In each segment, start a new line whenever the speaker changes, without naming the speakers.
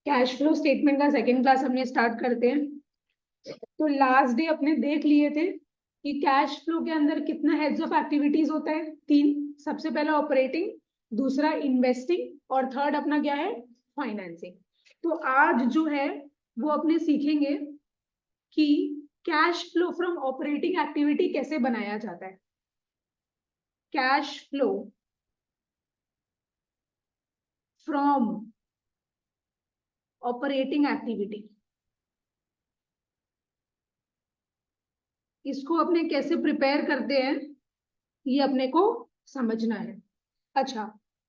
Cash flow statement का second class हमने start करते हैं। तो लास्ट डे अपने देख लिए थे कि कैश फ्लो के अंदर कितना हेड्स ऑफ एक्टिविटीज होता है, 3। सबसे पहला ऑपरेटिंग, दूसरा इन्वेस्टिंग और थर्ड अपना क्या है, फाइनेंसिंग। तो आज जो है वो अपने सीखेंगे कि cash flow from operating activity कैसे बनाया जाता है। Cash flow from operating activity, इसको अपने कैसे प्रिपेयर करते हैं ये अपने को समझना है। अच्छा,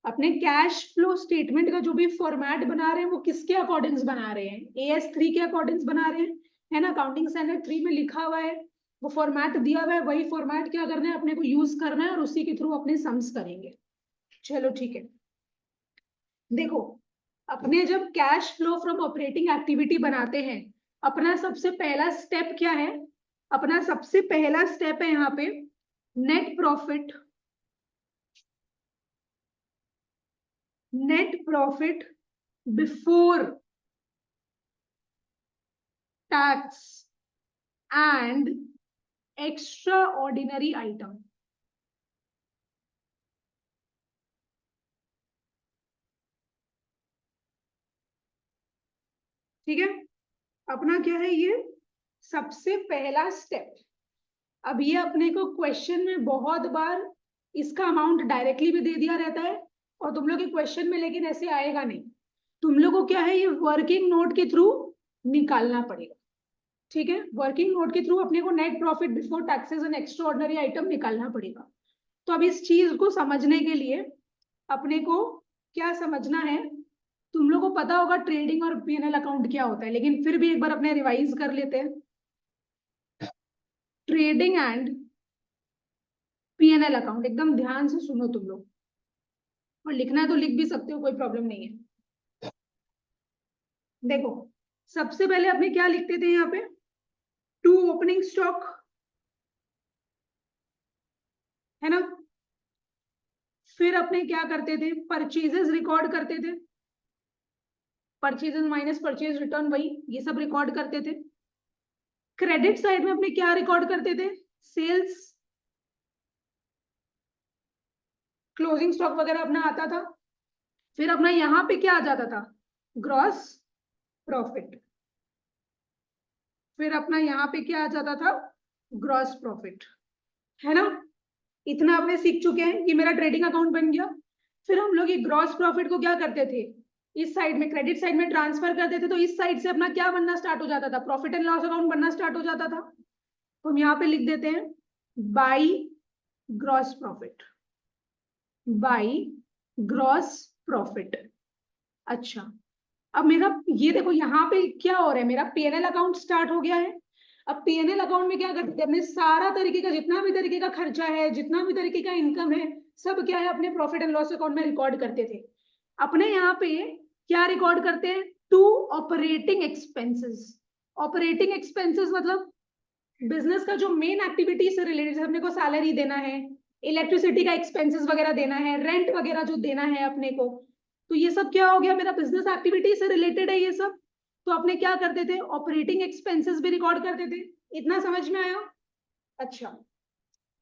अपने कैश फ्लो स्टेटमेंट का जो भी फॉर्मेट बना रहे हैं वो किसके अकॉर्डिंग बना रहे हैं, AS3 के अकॉर्डिंग बना रहे हैं, है ना। अकाउंटिंग स्टैंडर्ड 3 में लिखा हुआ है, वो फॉर्मेट दिया हुआ है, वही फॉर्मेट क्या करना है अपने को यूज करना है और उसी के थ्रू अपने सम्स करेंगे। चलो ठीक है, देखो अपने जब cash flow from operating activity बनाते हैं, अपना सबसे पहला स्टेप क्या है, अपना सबसे पहला स्टेप है यहाँ पे net profit, net profit before tax and extraordinary item. ठीक है, अपना क्या है ये सबसे पहला स्टेप। अब ये अपने को क्वेश्चन में बहुत बार इसका अमाउंट डायरेक्टली भी दे दिया रहता है और तुम लोग के क्वेश्चन में लेकिन ऐसे आएगा नहीं, तुम लोग को क्या है ये वर्किंग नोट के थ्रू निकालना पड़ेगा। ठीक है, वर्किंग नोट के थ्रू अपने को net profit before taxes and extraordinary item निकालना पड़ेगा। तो अब इस चीज को समझने के लिए अपने को क्या समझना है, तुम लोग को पता होगा ट्रेडिंग और P&L अकाउंट क्या होता है, लेकिन फिर भी एक बार अपने रिवाइज कर लेते हैं। ट्रेडिंग एंड P&L अकाउंट एकदम ध्यान से सुनो तुम लोग, और लिखना है तो लिख भी सकते हो, कोई प्रॉब्लम नहीं है। देखो सबसे पहले अपने क्या लिखते थे यहाँ पे, टू ओपनिंग स्टॉक, है ना। फिर अपने क्या करते थे, परचेजेस रिकॉर्ड करते थे, परचेजेस माइनस परचेज रिटर्न, वही ये सब रिकॉर्ड करते थे। क्रेडिट साइड में अपने क्या रिकॉर्ड करते थे, सेल्स, क्लोजिंग स्टॉक वगैरह अपना आता था। फिर अपना यहाँ पे क्या आ जाता था, ग्रॉस प्रॉफिट। फिर अपना यहाँ पे क्या आ जाता था, ग्रॉस प्रॉफिट, है ना। इतना आपने सीख चुके हैं कि मेरा ट्रेडिंग अकाउंट बन गया। फिर हम लोग ये ग्रॉस प्रॉफिट को क्या करते थे, इस साइड में क्रेडिट साइड में ट्रांसफर करते थे, तो इस साइड से अपना क्या बनना स्टार्ट हो जाता था, प्रॉफिट एंड लॉस अकाउंट बनना स्टार्ट हो जाता था। तो हम यहाँ पे लिख देते हैं by gross profit, by gross profit. अच्छा, अब मेरा ये देखो यहाँ पे क्या हो रहा है, मेरा P&L अकाउंट स्टार्ट हो गया है। अब P&L अकाउंट में क्या करते थे, अपने सारा तरीके का जितना भी तरीके का खर्चा है, जितना भी तरीके का इनकम है, सब क्या है अपने प्रॉफिट एंड लॉस अकाउंट में रिकॉर्ड करते थे। अपने यहाँ पे क्या रिकॉर्ड करते हैं, to operating expenses. Operating expenses मतलब बिजनेस का जो मेन एक्टिविटी से रिलेटेड, अपने को सैलरी देना है, इलेक्ट्रिसिटी का एक्सपेंसेस वगैरह देना है, रेंट वगैरह जो देना है अपने को, तो ये सब क्या हो गया, मेरा बिजनेस एक्टिविटी से रिलेटेड है ये सब। तो अपने क्या करते थे, ऑपरेटिंग एक्सपेंसेस भी रिकॉर्ड करते थे। इतना समझ में आया। अच्छा,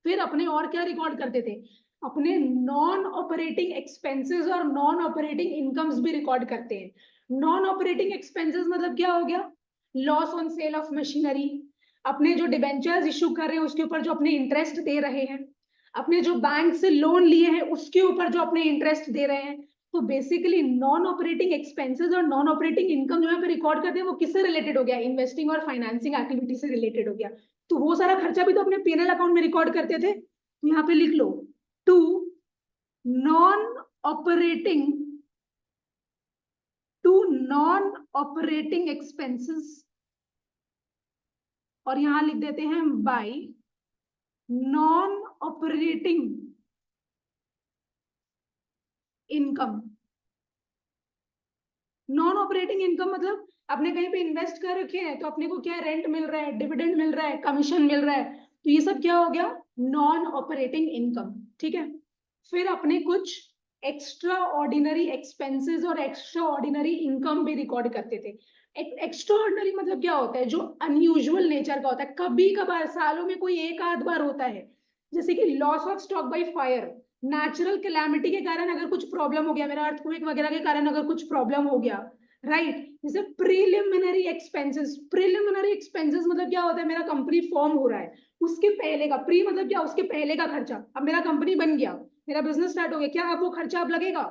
फिर अपने और क्या रिकॉर्ड करते थे, अपने नॉन ऑपरेटिंग एक्सपेंसेस और नॉन ऑपरेटिंग इनकम्स भी रिकॉर्ड करते हैं। नॉन ऑपरेटिंग एक्सपेंसेस मतलब क्या हो गया, loss on sale of machinery, अपने जो डिबेंचर्स इशू कर रहे हैं उसके ऊपर जो अपने इंटरेस्ट दे रहे हैं, अपने जो बैंक से लोन लिए हैं उसके ऊपर जो अपने इंटरेस्ट दे रहे हैं। तो बेसिकली नॉन ऑपरेटिंग एक्सपेंसेस और नॉन ऑपरेटिंग इनकम जो है पे रिकॉर्ड करते हैं, वो किससे रिलेटेड हो गया, इन्वेस्टिंग और फाइनेंसिंग एक्टिविटी से रिलेटेड हो गया। तो वो सारा खर्चा भी तो अपने P&L अकाउंट में रिकॉर्ड करते थे। तो यहाँ पे लिख लो to non operating, to non operating expenses, और यहां लिख देते हैं by non operating income. Non operating income मतलब आपने कहीं पे इन्वेस्ट कर रखे हैं तो अपने को क्या रेंट मिल रहा है, डिविडेंड मिल रहा है, कमीशन मिल रहा है, तो ये सब क्या हो गया, नॉन ऑपरेटिंग इनकम। ठीक है, फिर अपने कुछ एक्स्ट्रा ऑर्डिनरी एक्सपेंसेस और एक्स्ट्रा ऑर्डिनरी इनकम भी रिकॉर्ड करते थे। एक्स्ट्रा ऑर्डिनरी मतलब क्या होता है, जो अनयूजुअल नेचर का होता है, कभी कभार सालों में कोई एक आध बार होता है, जैसे कि loss of stock by fire, natural calamity के कारण अगर कुछ प्रॉब्लम हो गया, मेरा अर्थक्वेक वगैरह के कारण अगर कुछ प्रॉब्लम हो गया, राइट। जैसे प्रिलिमिनरी एक्सपेंसेस, प्रिलिमिनरी एक्सपेंसेस मतलब क्या होता है, मेरा कंपनी फॉर्म हो रहा है, उसके पहले का, प्री मतलब क्या, उसके पहले का खर्चा। अब मेरा कंपनी बन गया, मेरा बिजनेस स्टार्ट हो गया, क्या अब वो खर्चा अब लगेगा?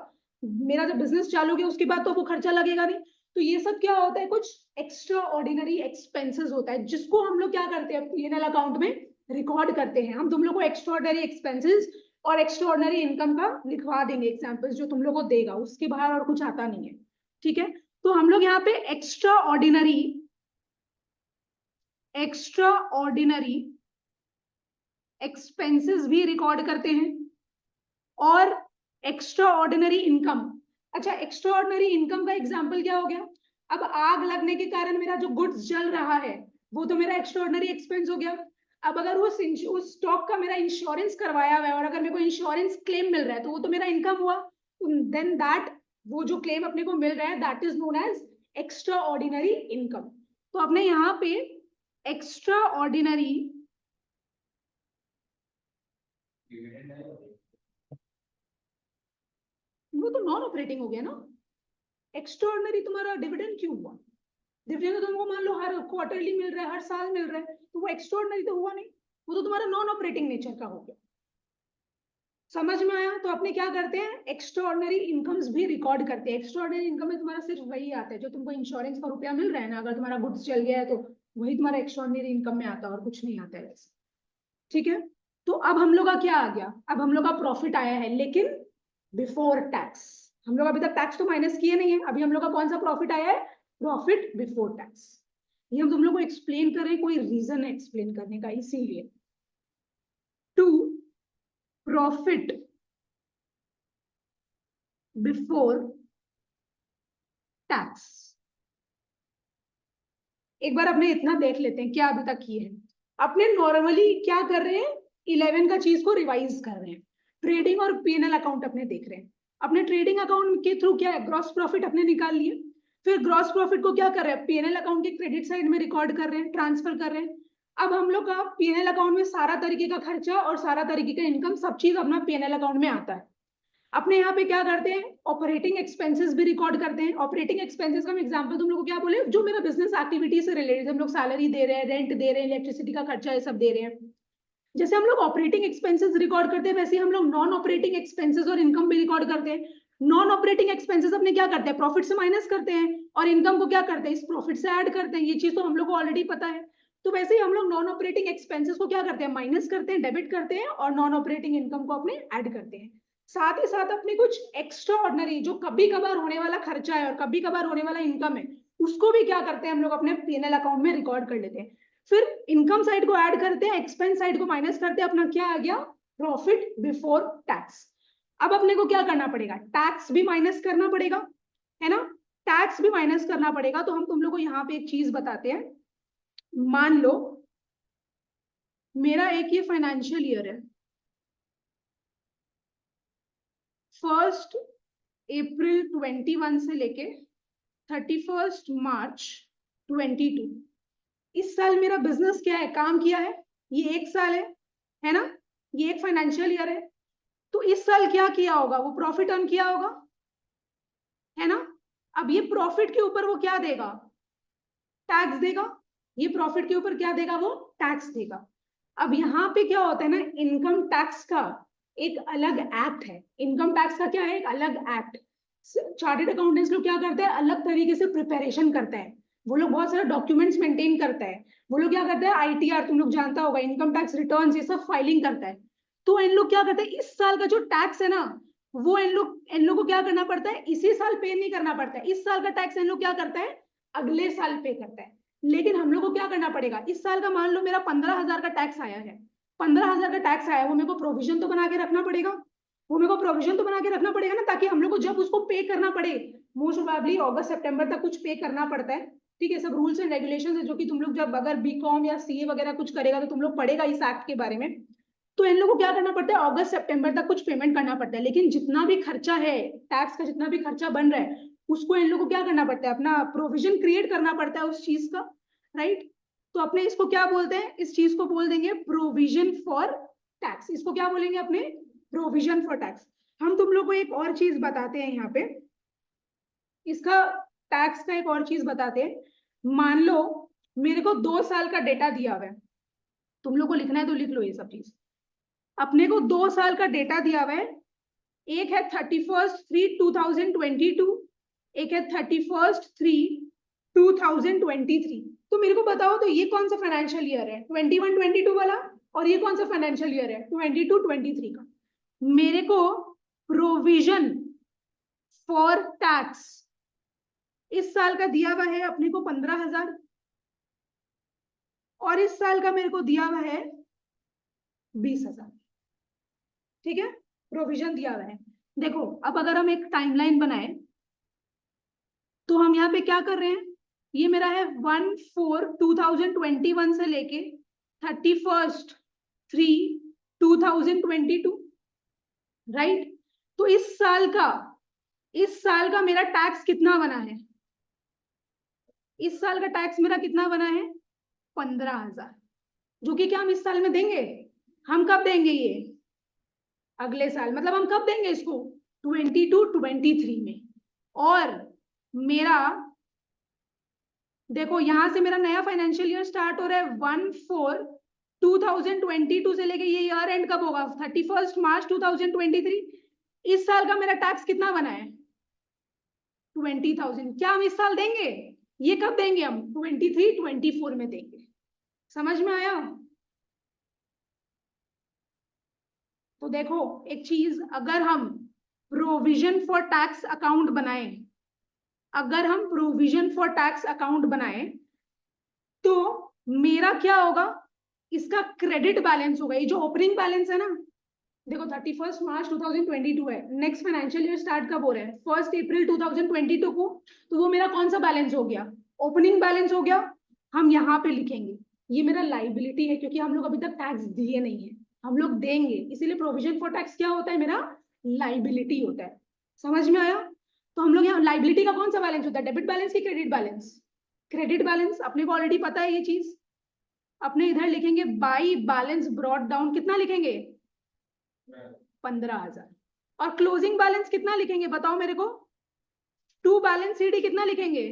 मेरा जब बिजनेस चालू गया उसके बाद तो वो खर्चा लगेगा नहीं। तो ये सब क्या होता है, कुछ एक्स्ट्रा ऑर्डिनरी एक्सपेंसेस होता है, जिसको हम लोग क्या करते हैं, पीएनएल अकाउंट में रिकॉर्ड करते हैं। हम तुम लोग को एक्स्ट्रा ऑर्डिनरी एक्सपेंसेस और एक्स्ट्रा ऑर्डिनरी इनकम का लिखवा देंगे एग्जाम्पल्स, जो तुम लोग को देगा, उसके बाहर और कुछ आता नहीं है, ठीक है। तो हम लोग यहाँ पे एक्स्ट्रा ऑर्डिनरी एक्सपेंसेस भी रिकॉर्ड करते हैं और एक्स्ट्रा ऑर्डिनरी इनकम। अच्छा, एक्स्ट्रा ऑर्डिनरी इनकम का एग्जांपल क्या हो गया? अब आग लगने के कारण मेरा जो गुड्स जल रहा है वो तो मेरा एक्स्ट्रा ऑर्डिनरी एक्सपेंस हो गया। अब अगर उस स्टॉक का मेरा इंश्योरेंस करवाया हुआ है और अगर मेरे को इंश्योरेंस क्लेम मिल रहा है तो वो तो मेरा इनकम हुआ। देन दैट, वो जो क्लेम अपने को मिल रहा है, that is known as extraordinary income. तो अपने यहाँ पे एक्स्ट्रा ऑर्डिनरी, वो तो नॉन ऑपरेटिंग हो गया ना। एक्स्ट्रा ऑर्डिनरी तुम्हारा डिविडेंड क्यों हुआ? डिविडेंड तो तुमको मान लो हर क्वार्टरली मिल रहा है, हर साल मिल रहा है, तो वो एक्स्ट्रा ऑर्डिनरी तो हुआ नहीं, वो तो तुम्हारा नॉन ऑपरेटिंग नेचर का हो गया। समझ में आया? तो अपने क्या करते हैं, एक्स्ट्रा ऑर्डिनरी इनकम्स भी रिकॉर्ड करते हैं। एक्स्ट्रा ऑर्डिनरी इनकम में तुम्हारा सिर्फ वही आता है जो तुमको इंश्योरेंस का रुपया मिल रहा है ना, अगर तुम्हारा गुड्स चल गया है तो वही तुम्हारा एक्स्ट्रा ऑर्डिनरी इनकम में आता है और कुछ नहीं आता है वैसे, ठीक है। तो अब हम लोग का क्या आ गया, अब हम लोग का प्रॉफिट आया है, लेकिन बिफोर टैक्स। हम लोग अभी तक टैक्स तो माइनस किए नहीं है, अभी हम लोग का कौन सा प्रॉफिट आया है, प्रॉफिट बिफोर टैक्स। ये हम तुम लोग को एक्सप्लेन कर रहे हैं, कोई रीजन है एक्सप्लेन करने का, इसीलिए। टू प्रॉफिट बिफोर टैक्स, एक बार अपने इतना देख लेते हैं क्या अभी तक किए हैं। अपने नॉर्मली क्या कर रहे हैं, 11 का चीज को रिवाइज कर रहे हैं। ट्रेडिंग और पीएनएल अकाउंट अपने देख रहे हैं। अपने ट्रेडिंग अकाउंट के थ्रू क्या है, ग्रॉस प्रॉफिट अपने निकाल लिए। फिर ग्रॉस प्रॉफिट को क्या कर रहे हैं, पीएनएल अकाउंट के क्रेडिट साइड में रिकॉर्ड कर रहे हैं, ट्रांसफर कर रहे हैं। अब हम लोग का पीएनएल अकाउंट में सारा तरीके का खर्चा और सारा तरीके का इनकम, सब चीज अपना पीएनएल अकाउंट में आता है। अपने यहाँ पे क्या करते हैं, ऑपरेटिंग एक्सपेंसेस भी रिकॉर्ड करते हैं। ऑपरेटिंग एक्सपेंसेस का एग्जांपल तुम लोग को क्या बोले, जो मेरा बिजनेस एक्टिविटी से रिलेटेड, हम लोग सैलरी दे रहे हैं, रेंट दे रहे हैं, इलेक्ट्रिसिटी का खर्चा, ये सब दे रहे हैं। जैसे हम लोग ऑपरेटिंग एक्सपेंसेस रिकॉर्ड करते हैं, वैसे हम लोग नॉन ऑपरेटिंग एक्सपेंसेस और इनकम भी रिकॉर्ड करते हैं। नॉन ऑपरेटिंग एक्सपेंसेस अपने क्या करते हैं, प्रॉफिट से माइनस करते हैं, और इनकम को क्या करते हैं, इस प्रॉफिट से ऐड करते हैं। ये चीज तो हम लोग को ऑलरेडी पता है। तो वैसे ही हम लोग नॉन ऑपरेटिंग एक्सपेंसेस को क्या करते हैं, माइनस करते हैं, डेबिट करते हैं, और नॉन ऑपरेटिंग इनकम को अपने ऐड करते हैं। साथ ही साथ अपने कुछ एक्स्ट्रा ऑर्डिनरी, जो कभी कभार होने वाला खर्चा है और कभी कभार होने वाला इनकम है, उसको भी क्या करते हैं हम लोग अपने पीएनएल अकाउंट में रिकॉर्ड कर लेते हैं। फिर इनकम साइड को ऐड करते हैं, एक्सपेंस साइड को माइनस करते हैं, अपना क्या आ गया, प्रॉफिट बिफोर टैक्स। अब अपने को क्या करना पड़ेगा, टैक्स भी माइनस करना पड़ेगा, है ना। टैक्स भी माइनस करना पड़ेगा, तो हम तुम लोग को यहाँ पे एक चीज बताते हैं। मान लो मेरा एक ये फाइनेंशियल ईयर है, 1 अप्रैल 21 से लेके 31 मार्च 22। इस साल मेरा बिजनेस क्या है, काम किया है, ये एक साल है ना, ये एक फाइनेंशियल ईयर है। तो इस साल क्या किया होगा, वो प्रॉफिट अर्न किया होगा, है ना। अब ये प्रॉफिट के ऊपर वो क्या देगा, टैक्स देगा। ये प्रॉफिट के ऊपर क्या देगा, वो टैक्स देगा। अब यहाँ पे क्या होता है ना, इनकम टैक्स का एक अलग एक्ट है। इनकम टैक्स का क्या है, एक अलग एक्ट। चार्टेड अकाउंटेंट्स लोग क्या करते हैं, अलग तरीके से प्रिपरेशन करते हैं। वो लोग बहुत सारे डॉक्यूमेंट्स मेंटेन करते हैं। वो लोग क्या करते हैं, आईटीआर तुम लोग जानता होगा, इनकम टैक्स रिटर्न्स, ये सब फाइलिंग करता है। तो इन लोग क्या करते हैं, इस साल का जो टैक्स है ना, वो इन लोग को क्या करना पड़ता है, इसी साल पे नहीं करना पड़ता है। इस साल का टैक्स इन लोग क्या करता है, अगले साल पे करता है। लेकिन हम लोग को क्या करना पड़ेगा, इस साल का मान लो मेरा 15,000 का टैक्स आया है, 15,000 का टैक्स आया है, वो मेरे को प्रोविजन तो बना के रखना पड़ेगा। वो मेरे को प्रोविजन तो बना के रखना पड़ेगा ना, ताकि हम लोग को जब उसको पे करना पड़े, मोस्ट प्रोबेबली अगस्त सितंबर तक कुछ पे करना पड़ता है। ठीक है, सब रूल्स एंड रेगुलेशंस है, जो कि तुम लोग जब अगर बीकॉम या सीए वगैरह कुछ करेगा तो तुम लोग पढ़ेगा इस एक्ट के बारे में। तो इन लोगों को क्या करना पड़ता है, अगस्त सितंबर तक कुछ पेमेंट करना पड़ता है, लेकिन जितना भी खर्चा है टैक्स का, जितना भी खर्चा बन रहा है उसको इन लोगों को क्या करना पड़ता है, अपना प्रोविजन क्रिएट करना पड़ता है उस चीज का, राइट। तो अपने इसको क्या बोलते हैं, इस चीज को बोल देंगे प्रोविजन फॉर टैक्स। इसको क्या बोलेंगे अपने, प्रोविजन फॉर टैक्स। हम तुम लोग को एक और चीज बताते हैं यहाँ पे, इसका टैक्स का एक और चीज बताते हैं। मान लो मेरे को 2 साल का डेटा दिया हुआ है, तुम लोग को लिखना है तो लिख लो ये सब चीज। अपने को 2 साल का डेटा दिया हुआ है, एक है 31/3/2022, एक है 31/3/2023। तो मेरे को बताओ तो ये कौन सा फाइनेंशियल ईयर है, 21-22 वाला, और ये कौन सा फाइनेंशियल ईयर है, 22-23 का। मेरे को प्रोविजन फॉर टैक्स इस साल का दिया हुआ है अपने को 15,000, और इस साल का मेरे को दिया हुआ है 20,000, ठीक है, प्रोविजन दिया हुआ है। देखो अब अगर हम एक टाइमलाइन बनाए तो हम यहाँ पे क्या कर रहे हैं, ये मेरा है 1/4/2021 से लेके 31/3/2022, राइट। तो इस साल का मेरा टैक्स कितना बना है, इस साल का टैक्स मेरा कितना बना है 15,000, जो कि क्या हम इस साल में देंगे, हम कब देंगे ये, अगले साल, मतलब हम कब देंगे इसको 22-23 में। और मेरा देखो यहां से मेरा नया फाइनेंशियल ईयर स्टार्ट हो रहा है 1/4/2022 से लेके ये ईयर एंड कब होगा 31 मार्च 2023। इस साल का मेरा टैक्स कितना बना है 20,000, क्या हम इस साल देंगे, ये कब देंगे हम 23-24 में देंगे। समझ में आया। तो देखो एक चीज, अगर हम प्रोविजन फॉर टैक्स अकाउंट बनाए, अगर हम प्रोविजन फॉर टैक्स अकाउंट बनाए तो मेरा क्या होगा, इसका क्रेडिट बैलेंस होगा, ये जो ओपनिंग बैलेंस है ना, देखो 31 मार्च 2022 है, नेक्स्ट फाइनेंशियल ईयर स्टार्ट कब हो रहा है 1 अप्रैल 2022 को, तो वो मेरा कौन सा बैलेंस हो गया, ओपनिंग बैलेंस हो गया। हम यहाँ पे लिखेंगे ये मेरा लाइबिलिटी है, क्योंकि हम लोग अभी तक टैक्स दिए नहीं है, हम लोग देंगे, इसीलिए प्रोविजन फॉर टैक्स क्या होता है, मेरा लाइबिलिटी होता है। समझ में आया। तो हम लोग यहाँ लाइबिलिटी का कौन सा बैलेंस होता है, डेबिट बैलेंस की क्रेडिट बैलेंस, क्रेडिट बैलेंस अपने को ऑलरेडी पता है ये चीज। अपने इधर लिखेंगे बाई बैलेंस ब्रॉट डाउन, कितना लिखेंगे 15,000, और क्लोजिंग बैलेंस कितना लिखेंगे बताओ मेरे को, टू बैलेंस सीडी कितना लिखेंगे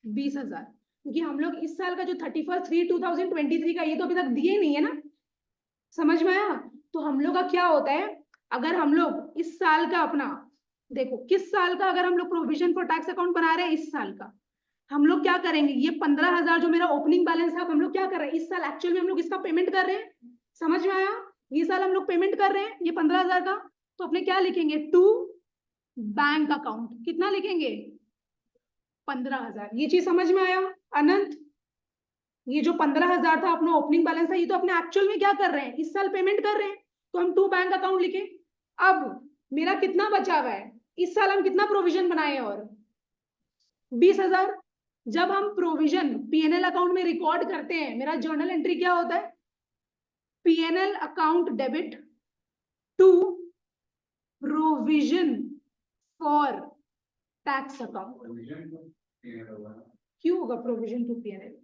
20,000, क्योंकि हम लोग इस साल का जो 31/3/2023 का ये तो अभी तक दिए नहीं है ना। समझ में आया। तो हम लोग का क्या होता है, अगर हम लोग इस साल का अपना देखो, किस साल का अगर हम लोग प्रोविजन फॉर टैक्स अकाउंट बना रहे हैं, इस साल का, हम लोग क्या करेंगे, ये 15,000 जो मेरा ओपनिंग बैलेंस है, हम लोग क्या कर रहे हैं इस साल एक्चुअल में हम लोग इसका पेमेंट कर रहे हैं। समझ में आया। ये साल हम लोग पेमेंट कर रहे हैं ये 15,000 का, तो अपने क्या लिखेंगे टू बैंक अकाउंट, कितना लिखेंगे 15,000। ये चीज समझ में आया अनंत। ये जो 15,000 था अपना ओपनिंग बैलेंस था, ये तो अपने एक्चुअल में क्या कर रहे हैं इस साल पेमेंट कर रहे हैं, तो हम टू बैंक अकाउंट लिखे। अब मेरा कितना बचा हुआ है, इस साल हम कितना प्रोविजन बनाए हैं, और 20,000। जब हम प्रोविजन पीएनएल अकाउंट में रिकॉर्ड करते हैं, मेरा जर्नल एंट्री क्या होता है, PNL account debit to provision for tax account. क्यों होगा प्रोविजन टू पीएनएल,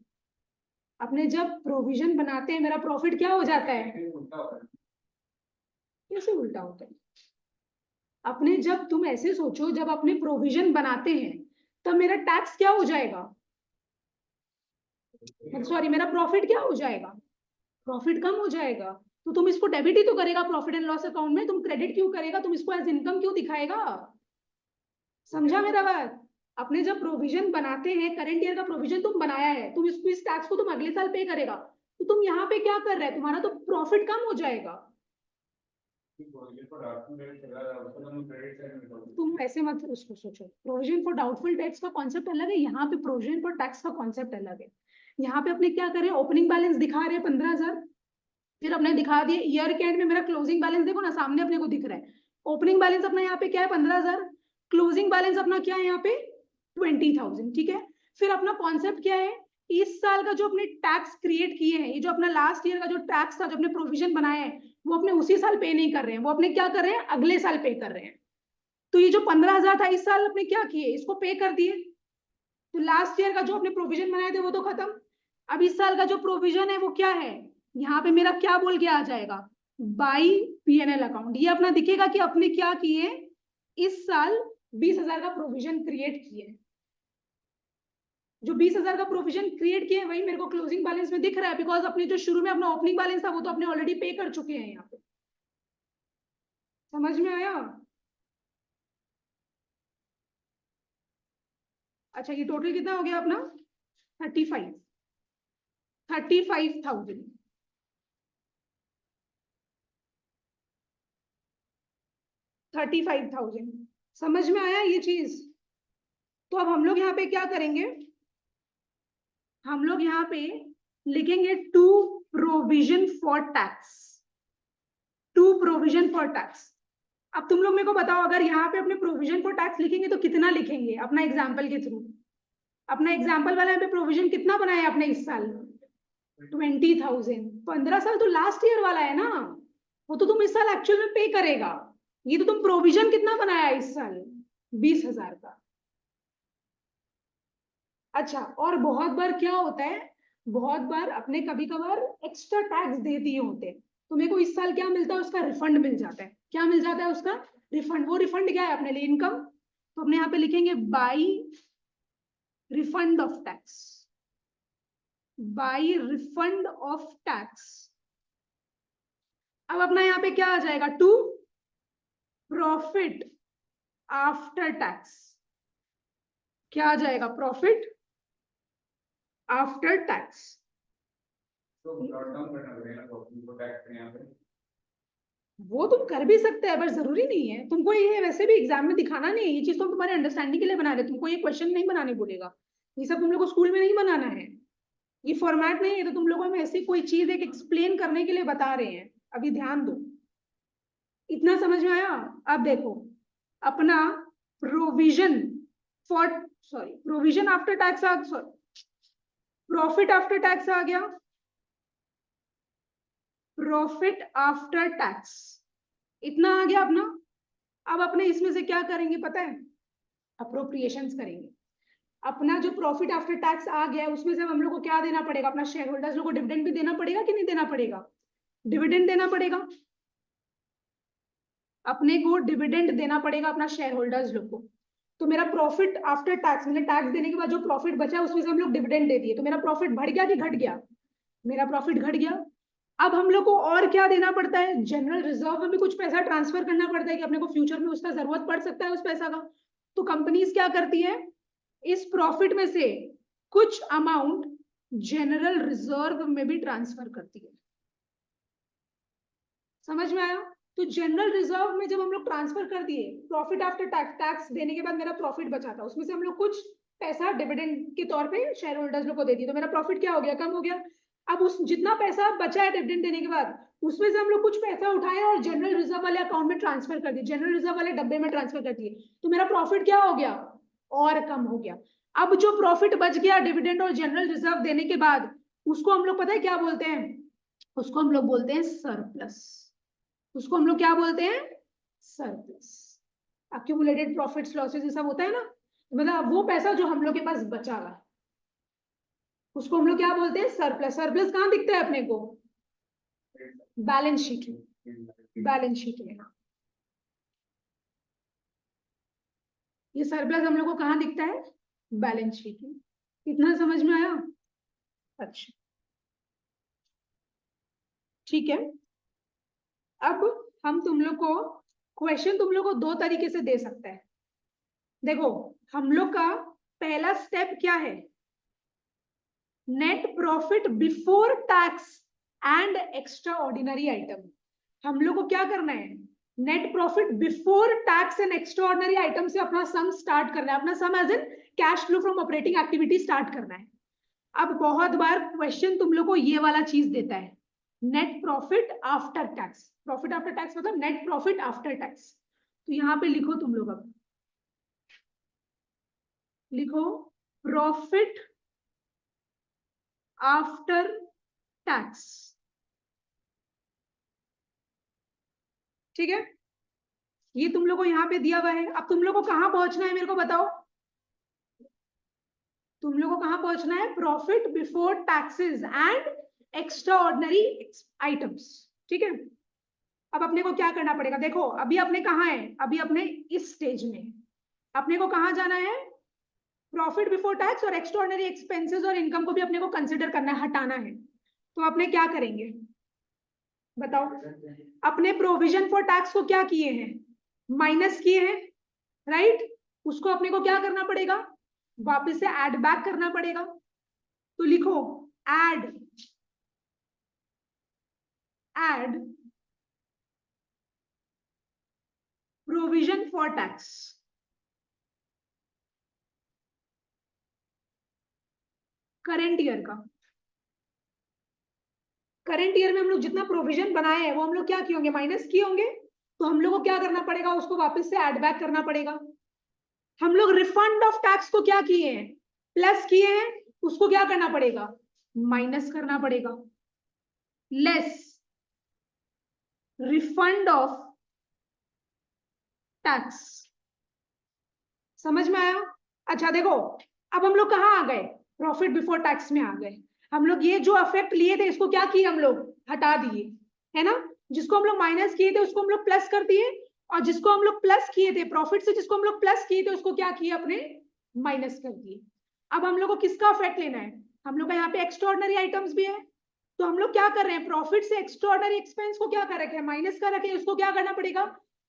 अपने जब प्रोविजन बनाते हैं मेरा प्रॉफिट क्या हो जाता है, कैसे उल्टा होता है, अपने जब तुम ऐसे सोचो, जब अपने प्रोविजन बनाते हैं तब मेरा टैक्स क्या हो जाएगा, सॉरी मेरा प्रॉफिट क्या हो जाएगा, प्रॉफिट कम हो जाएगा। तो तुम इसको डेबिट ही तो करेगा प्रॉफिट एंड लॉस अकाउंट में, तुम क्रेडिट क्यों करेगा, तुम इसको एज इनकम क्यों दिखाएगा। समझा मेरा बात। अपने जब प्रोविजन बनाते हैं, करंट ईयर का प्रोविजन तुम बनाया है, तुम इसको इस टैक्स को तुम अगले साल पे करेगा, तो तुम यहाँ पे क्या कर रहे हैं, तुम्हारा तो प्रॉफिट कम हो जाएगा। तुम ऐसे मत उसको सोचो, प्रोविजन फॉर डाउटफुल टैक्स का कॉन्सेप्ट अलग है, यहाँ पे प्रोविजन फॉर टैक्स का कॉन्सेप्ट अलग है। यहाँ पे अपने क्या करें, ओपनिंग बैलेंस दिखा रहे हैं 15,000, फिर अपने दिखा दिए ईयर के एंड में मेरा क्लोजिंग बैलेंस देखो ना सामने अपने को दिख रहा है, ओपनिंग बैलेंस अपना यहाँ पे क्या है 15,000, क्लोजिंग बैलेंस अपना क्या है यहाँ पे 20,000, ठीक है। फिर अपना कॉन्सेप्ट क्या है इस साल का जो अपने टैक्स क्रिएट किए हैं, ये जो अपना लास्ट ईयर का जो टैक्स था, जो अपने प्रोविजन बनाए हैं, वो अपने उसी साल पे नहीं कर रहे हैं, वो अपने क्या कर रहे हैं, अगले साल पे कर रहे हैं। तो ये जो 15,000 था इस साल अपने क्या किए, इसको पे कर दिए। तो लास्ट ईयर का जो अपने प्रोविजन बनाए थे वो तो खत्म। अब इस साल का जो प्रोविजन है वो क्या है, यहाँ पे मेरा क्या बोल के आ जाएगा, बाई पीएनएल अकाउंट। ये अपना दिखेगा कि अपने क्या किए इस साल, 20,000 का प्रोविजन क्रिएट किए। जो 20,000 का प्रोविजन क्रिएट किए वही मेरे को क्लोजिंग बैलेंस में दिख रहा है, बिकॉज अपने जो शुरू में अपना ओपनिंग बैलेंस था वो तो अपने ऑलरेडी पे कर चुके हैं यहाँ पे। समझ में आया? अच्छा, ये टोटल कितना हो गया अपना, 35,000। 35,000 समझ में आया ये चीज? तो अब हम लोग यहाँ पे क्या करेंगे, हम लोग यहाँ पे लिखेंगे to provision for tax. To provision for tax. अब तुम लोग मेरे को बताओ, अगर यहाँ पे अपने प्रोविजन फॉर टैक्स लिखेंगे तो कितना लिखेंगे अपना एग्जाम्पल के थ्रू। अपना एग्जाम्पल वाला यहाँ पे प्रोविजन कितना बनाया आपने इस साल, 20,000। 15 साल तो लास्ट ईयर वाला है ना, वो तो तुम इस साल एक्चुअल में पे करेगा। ये तो तुम प्रोविजन कितना बनाया इस साल, 20,000 का। अच्छा, और बहुत बार क्या होता है, बहुत बार अपने कभी कभार एक्स्ट्रा टैक्स दे दिए होते हैं, तो मेरे को इस साल क्या मिलता है, उसका रिफंड मिल जाता है। क्या मिल जाता है उसका, रिफंड। वो रिफंड क्या है अपने लिए, इनकम। तो अपने यहाँ पे लिखेंगे by refund of tax, by refund of tax. अब अपना यहाँ पे क्या आ जाएगा, टू प्रॉफिट आफ्टर टैक्स। क्या आ जाएगा, प्रॉफिट आफ्टर टैक्स। वो तुम कर भी सकते हैं, पर जरूरी नहीं है तुमको, ये वैसे भी एग्जाम में दिखाना नहीं है, ये चीज तो तुम्हारे अंडरस्टैंडिंग के लिए बना रहे, तुमको ये क्वेश्चन नहीं बनाने बोलेगा, ये सब तुम लोग को स्कूल में नहीं बनाना है, ये फॉर्मेट नहीं है। तो तुम लोगों में ऐसी कोई चीज एक एक्सप्लेन करने के लिए बता रहे हैं, अभी ध्यान दो। इतना समझ में आया? अब देखो, अपना provision for, sorry, provision after tax आ, सॉरी, प्रॉफिट आफ्टर टैक्स आ गया, प्रॉफिट आफ्टर टैक्स इतना आ गया अपना। अब अपने इसमें से क्या करेंगे पता है, अप्रोप्रिएशंस करेंगे। अपना जो प्रॉफिट आफ्टर टैक्स आ गया है उसमें से हम लोग को क्या देना पड़ेगा, अपना शेयर होल्डर्स लोग को डिविडेंड भी देना पड़ेगा कि नहीं देना पड़ेगा, डिविडेंड देना पड़ेगा। अपने को डिविडेंड देना पड़ेगा अपना शेयर होल्डर्स लोग को। तो मेरा प्रॉफिट आफ्टर टैक्स, मैंने टैक्स देने के बाद जो प्रॉफिट बचा उसमें से हम लोग डिविडेंड दे दिए, तो मेरा प्रॉफिट बढ़ गया कि घट गया, मेरा प्रॉफिट घट गया। अब हम लोग को और क्या देना पड़ता है, जनरल रिजर्व में भी कुछ पैसा ट्रांसफर करना पड़ता है कि अपने को फ्यूचर में उसका जरूरत पड़ सकता है उस पैसा का। तो कंपनीज क्या करती है, इस प्रॉफिट में से कुछ अमाउंट जनरल रिजर्व में भी ट्रांसफर करती है। समझ में आया? तो जनरल रिजर्व में जब हम लोग ट्रांसफर कर दिए, प्रॉफिट आफ्टर टैक्स, टैक्स देने के बाद मेरा प्रॉफिट बचा था, उसमें से हम लोग कुछ पैसा डिविडेंड के तौर पे शेयर होल्डर्स लोग को दे दिए, तो मेरा प्रॉफिट क्या हो गया, कम हो गया। अब उस जितना पैसा बचा है डिविडेंड देने के बाद, उसमें से हम लोग कुछ पैसा उठाए और जनरल रिजर्व वाले अकाउंट में ट्रांसफर कर दिए, जनरल रिजर्व वाले डब्बे में ट्रांसफर कर दिए, तो मेरा प्रॉफिट क्या हो गया, और कम हो गया। अब जो प्रॉफिट बच गया डिविडेंड और जनरल रिजर्व देने के बाद, उसको हम लोग पता है क्या बोलते हैं, उसको हम लोग बोलते हैं सरप्लस। उसको हम लोग क्या बोलते हैं, सरप्लस। अक्यूमुलेटेड प्रॉफिट्स लॉसेस ये सब होता है ना, मतलब वो पैसा जो हम लोग के पास बचा हुआ, उसको हम लोग क्या बोलते हैं, सरप्लस। सरप्लस कहाँ दिखता है अपने को, बैलेंस शीट में, बैलेंस शीट में। ये सरप्लस हम लोग को कहाँ दिखता है, बैलेंस शीट में। इतना समझ में आया? अच्छा, ठीक है। अब हम तुम लोग को क्वेश्चन तुम लोग को दो तरीके से दे सकता है। देखो, हम लोग का पहला स्टेप क्या है, net profit before tax and extraordinary item. हम लोग को क्या करना है, net profit before tax and extraordinary item से अपना सम स्टार्ट करना है, अपना sum as in cash flow from operating activity start करना है। अब बहुत बार क्वेश्चन तुम लोग को ये वाला चीज देता है, net profit after tax. Profit after tax मतलब नेट प्रॉफिट आफ्टर टैक्स। तो यहाँ पे लिखो तुम लोग, अब लिखो प्रॉफिट आफ्टर टैक्स। ठीक है, ये तुम लोग को यहाँ पे दिया हुआ है। अब तुम लोग को कहाँ पहुंचना है मेरे को बताओ, तुम लोग को कहाँ पहुंचना है, profit before taxes and extra ordinary items. ठीक है, अब अपने को क्या करना पड़ेगा, देखो अभी अपने कहाँ है, अभी अपने इस स्टेज में, अपने को कहाँ जाना है, प्रॉफिट बिफोर टैक्स और एक्स्ट्रा ऑर्डिनरी एक्सपेंसेस और इनकम को भी अपने को कंसिडर करना है, हटाना है। तो अपने क्या करेंगे बताओ, अपने प्रोविजन फॉर टैक्स को क्या किए हैं, माइनस किए हैं, राइट। उसको अपने को क्या करना पड़ेगा, वापस से ऐड बैक करना पड़ेगा। तो लिखो add provision for tax. Current year का, करंट ईयर में हम लोग जितना प्रोविजन बनाए हैं वो हम लोग क्या किए होंगे, माइनस किए होंगे। तो हम लोग को क्या करना पड़ेगा, उसको वापस से ऐड बैक करना पड़ेगा। हम लोग रिफंड ऑफ टैक्स को क्या किए हैं, प्लस किए हैं, उसको क्या करना पड़ेगा, माइनस करना पड़ेगा। Less refund of tax. समझ में आया। अच्छा देखो, अब हम लोग कहाँ आ गए, प्रॉफिट बिफोर टैक्स में आ गए। हम लोग ये जो इफेक्ट लिए थे इसको क्या किए, हम लोग हटा दिए, है ना। जिसको हम लोग माइनस किए थे उसको हम लोग प्लस कर दिए, और जिसको हम लोग प्लस किए थे प्रॉफिट से, जिसको हम लोग प्लस किए थे उसको क्या किए, अपने माइनस कर दिए। अब हम लोग को किसका इफेक्ट लेना है, हम लोग का यहाँ पे एक्स्ट्राऑर्डिनरी आइटम्स भी है। तो हम लोग क्या कर रहे हैं, प्रॉफिट से एक्स्ट्राऑर्डिनरी एक्सपेंस को क्या कर रखे हैं, माइनस कर रखे हैं, उसको क्या करना पड़ेगा,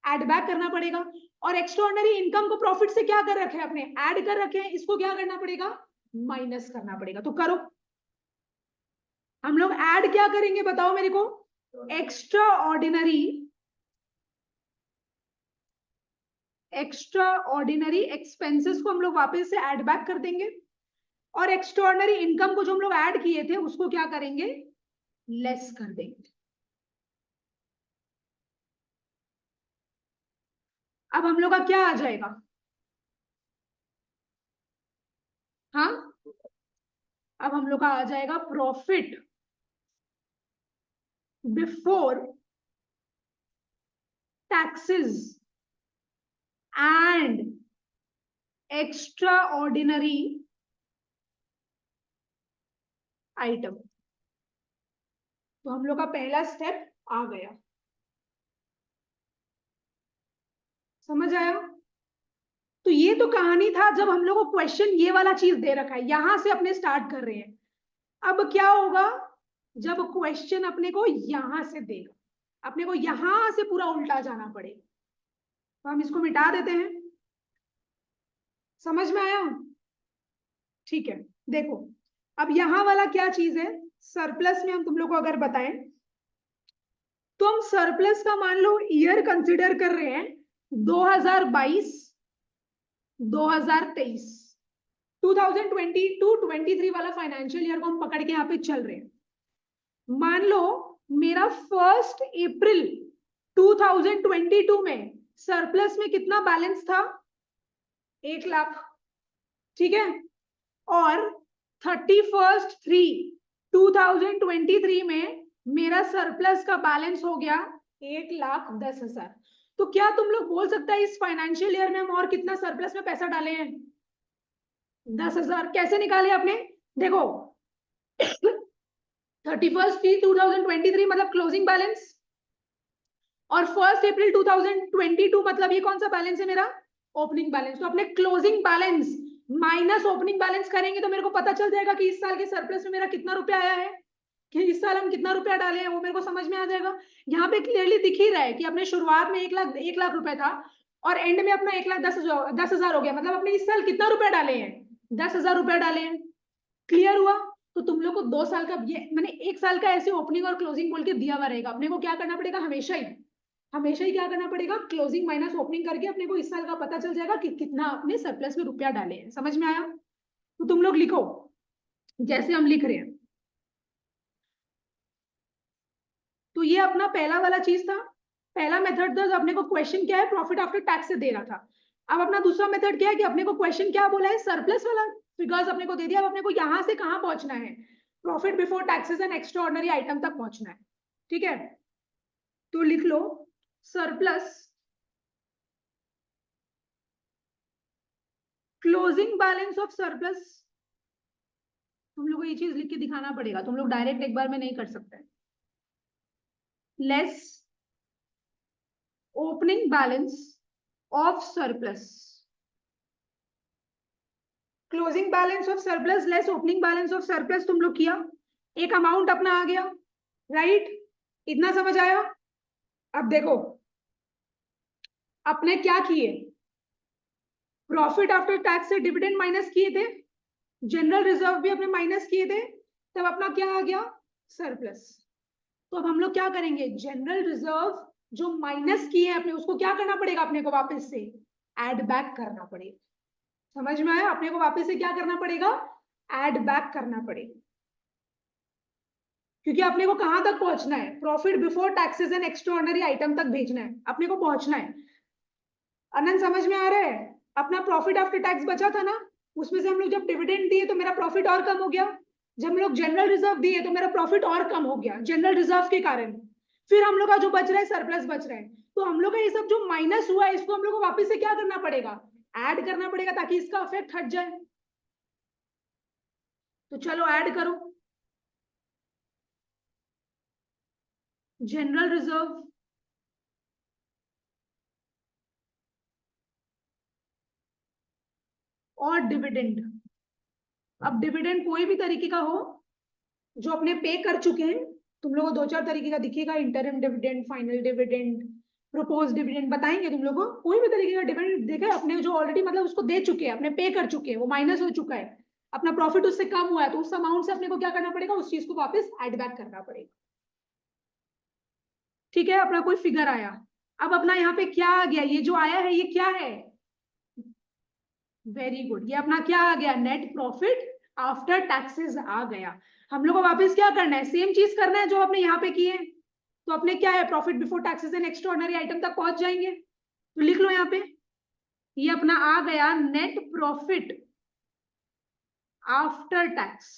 ऐड बैक करना पड़ेगा। और एक्स्ट्राऑर्डिनरी इनकम को प्रॉफिट से क्या कर रखे हैं, अपने ऐड कर रखे हैं, इसको क्या करना पड़ेगा, माइनस करना पड़ेगा। तो करो, हम लोग ऐड क्या करेंगे बताओ मेरे को, एक्स्ट्रा ऑर्डिनरी एक्सपेंसेस को हम लोग वापस से ऐड बैक कर देंगे, और एक्स्ट्राऑर्डिनरी इनकम को जो हम लोग ऐड किए थे उसको क्या करेंगे, लेस कर देंगे। अब हम लोग का क्या आ जाएगा, हाँ, अब हम लोग का आ जाएगा profit before taxes and extraordinary item. तो हम लोग का पहला स्टेप आ गया, समझ आया। तो ये तो कहानी था जब हम लोग को क्वेश्चन ये वाला चीज दे रखा है, यहां से अपने स्टार्ट कर रहे हैं। अब क्या होगा, जब क्वेश्चन अपने को यहां से देगा, अपने को यहां से पूरा उल्टा जाना पड़ेगा। तो हम इसको मिटा देते हैं, समझ में आया, ठीक है। देखो अब यहां वाला क्या चीज है, सरप्लस में हम तुम लोग को अगर बताएं तो हम सरप्लस का मान लो ईयर कंसिडर कर रहे हैं 2022 2023, 2022-23 वाला फाइनेंशियल ईयर को हम पकड़ के यहाँ पे चल रहे हैं। मान लो मेरा 1 अप्रैल 2022 में सरप्लस में कितना बैलेंस था, 1 लाख, ठीक है। और 31/3/2023 में मेरा सरप्लस का बैलेंस हो गया 1,10,000। तो क्या तुम लोग बोल सकते हैं इस फाइनेंशियल ईयर में हम और कितना सरप्लस में पैसा डाले हैं, 10,000। कैसे निकाले आपने, देखो 31/3/2023 मतलब क्लोजिंग बैलेंस, और 1 अप्रैल 2022 मतलब ये कौन सा बैलेंस है मेरा, ओपनिंग बैलेंस। तो अपने closing balance minus opening balance करेंगे तो मेरे को पता चल जाएगा कि इस साल के सरप्लस में मेरा कितना रुपया आया है, कि इस साल हम कितना रुपया डाले हैं, वो मेरे को समझ में आ जाएगा। यहाँ पे क्लियरली दिख ही रहा है कि अपने शुरुआत में 1 लाख रुपया था और एंड में अपना 1,10,000 हो गया, मतलब अपने इस साल कितना रुपया डाले हैं, 10,000 रुपया डाले हैं। क्लियर हुआ। तो तुम लोग को 2 साल का ये मैंने 1 साल का ऐसे ओपनिंग और क्लोजिंग बोल के दिया हुआ रहेगा, अपने को क्या करना पड़ेगा, हमेशा ही क्या करना पड़ेगा, क्लोजिंग माइनस ओपनिंग करके अपने को इस साल का पता चल जाएगा कि कितना अपने सरप्लस में रुपया डाले हैं। समझ में आया। तो तुम लोग लिखो जैसे हम लिख रहे हैं। तो ये अपना पहला वाला चीज था, पहला मेथड था, अपने को क्वेश्चन क्या है, प्रॉफिट आफ्टर टैक्स से दे रहा था। अब अपना दूसरा मेथड क्या है कि अपने को क्वेश्चन क्या बोला है, सरप्लस वाला फिगर्स अपने को दे दिया। अब अपने को यहां से कहां पहुंचना है, profit before taxes and extraordinary item तक पहुंचना है, ठीक है। तो लिख लो surplus closing balance of surplus. तुम लोग को ये चीज लिख के दिखाना पड़ेगा, तुम लोग डायरेक्ट एक बार में नहीं कर सकते। Less opening balance of surplus, closing balance of surplus less opening balance of surplus. तुम लोग किया, एक अमाउंट अपना आ गया, राइट? इतना समझ आया? अब देखो अपने क्या किए, प्रॉफिट आफ्टर टैक्स से डिविडेंड माइनस किए थे, जनरल रिजर्व भी अपने माइनस किए थे, तब अपना क्या आ गया, सरप्लस। तो अब हम लोग क्या करेंगे, जनरल रिजर्व जो माइनस किए हैं अपने, उसको क्या करना पड़ेगा अपने को, वापस से एड बैक करना पड़ेगा। समझ में आया? अपने को वापस से क्या करना पड़ेगा, एड बैक करना पड़ेगा, क्योंकि अपने को कहां तक पहुंचना है, profit before taxes and extraordinary item तक भेजना है, अपने को पहुंचना है। आनंद समझ में आ रहा है? अपना प्रॉफिट आफ्टर टैक्स बचा था ना, उसमें से हम लोग जब डिविडेंड दिए तो मेरा प्रॉफिट और कम हो गया, जब हम लोग जनरल रिजर्व दिए तो मेरा प्रॉफिट और कम हो गया जनरल रिजर्व के कारण। फिर हम लोग का जो बच रहा है सरप्लस बच रहा है, तो हम लोग का ये सब जो माइनस हुआ है इसको हम लोग को वापस से क्या करना पड़ेगा, ऐड करना पड़ेगा, ताकि इसका इफेक्ट हट जाए। तो चलो ऐड करो, जनरल रिजर्व और डिविडेंड। अब डिविडेंड कोई भी तरीके का हो जो अपने पे कर चुके हैं, तुम लोगों को दो चार तरीके का दिखेगा, interim dividend, final dividend, propose dividend, बताएंगे तुम लोगों को। कोई भी तरीके का डिविडेंड देखा है अपने, जो ऑलरेडी मतलब उसको दे चुके हैं, अपने पे कर चुके हैं, वो माइनस हो चुका है, अपना प्रॉफिट उससे कम हुआ है, तो उस अमाउंट से अपने को क्या करना पड़ेगा, उस चीज को वापस एड बैक करना पड़ेगा। ठीक है, अपना कोई फिगर आया, अब अपना यहाँ पे क्या आ गया, ये जो आया है ये क्या है, वेरी गुड, ये अपना क्या आ गया, नेट प्रॉफिट आफ्टर टैक्सेस आ गया। हम लोग को वापस क्या करना है, सेम चीज करना है जो आपने यहाँ पे किए, तो अपने क्या है, profit before taxes and extraordinary item तक पहुंच जाएंगे। तो लिख लो यहाँ पे, ये अपना आ गया नेट प्रॉफिट आफ्टर टैक्स।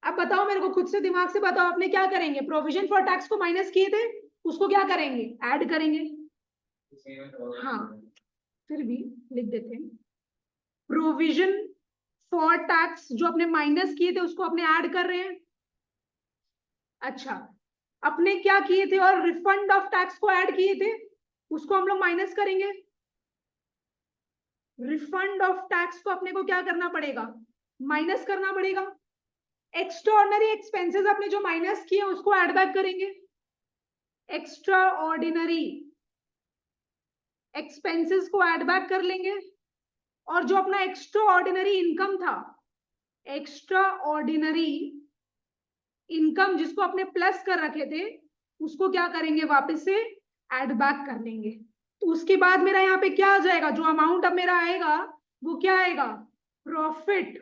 अब बताओ मेरे को, खुद से दिमाग से बताओ, अपने क्या करेंगे, प्रोविजन फॉर टैक्स को माइनस किए थे, उसको क्या करेंगे, ऐड करेंगे। हाँ, फिर भी लिख देते हैं, प्रोविजन फॉर टैक्स जो अपने माइनस किए थे उसको अपने ऐड कर रहे हैं। अच्छा, अपने क्या किए थे और रिफंड ऑफ टैक्स को ऐड किए थे, उसको हम लोग माइनस करेंगे। रिफंड ऑफ टैक्स को अपने को क्या करना पड़ेगा, माइनस करना पड़ेगा। एक्स्ट्रा ऑर्डिनरी एक्सपेंसेस अपने जो माइनस किए उसको ऐड बैक करेंगे। एक्स्ट्रा ऑर्डिनरी एक्सपेंसेस को ऐड बैक कर लेंगे, और जो अपना एक्स्ट्रा ऑर्डिनरी इनकम था, एक्स्ट्रा ऑर्डिनरी इनकम जिसको अपने प्लस कर रखे थे, उसको क्या करेंगे, वापस से ऐड बैक कर लेंगे। तो उसके बाद मेरा यहाँ पे क्या आ जाएगा, जो अमाउंट अब मेरा आएगा वो क्या आएगा, profit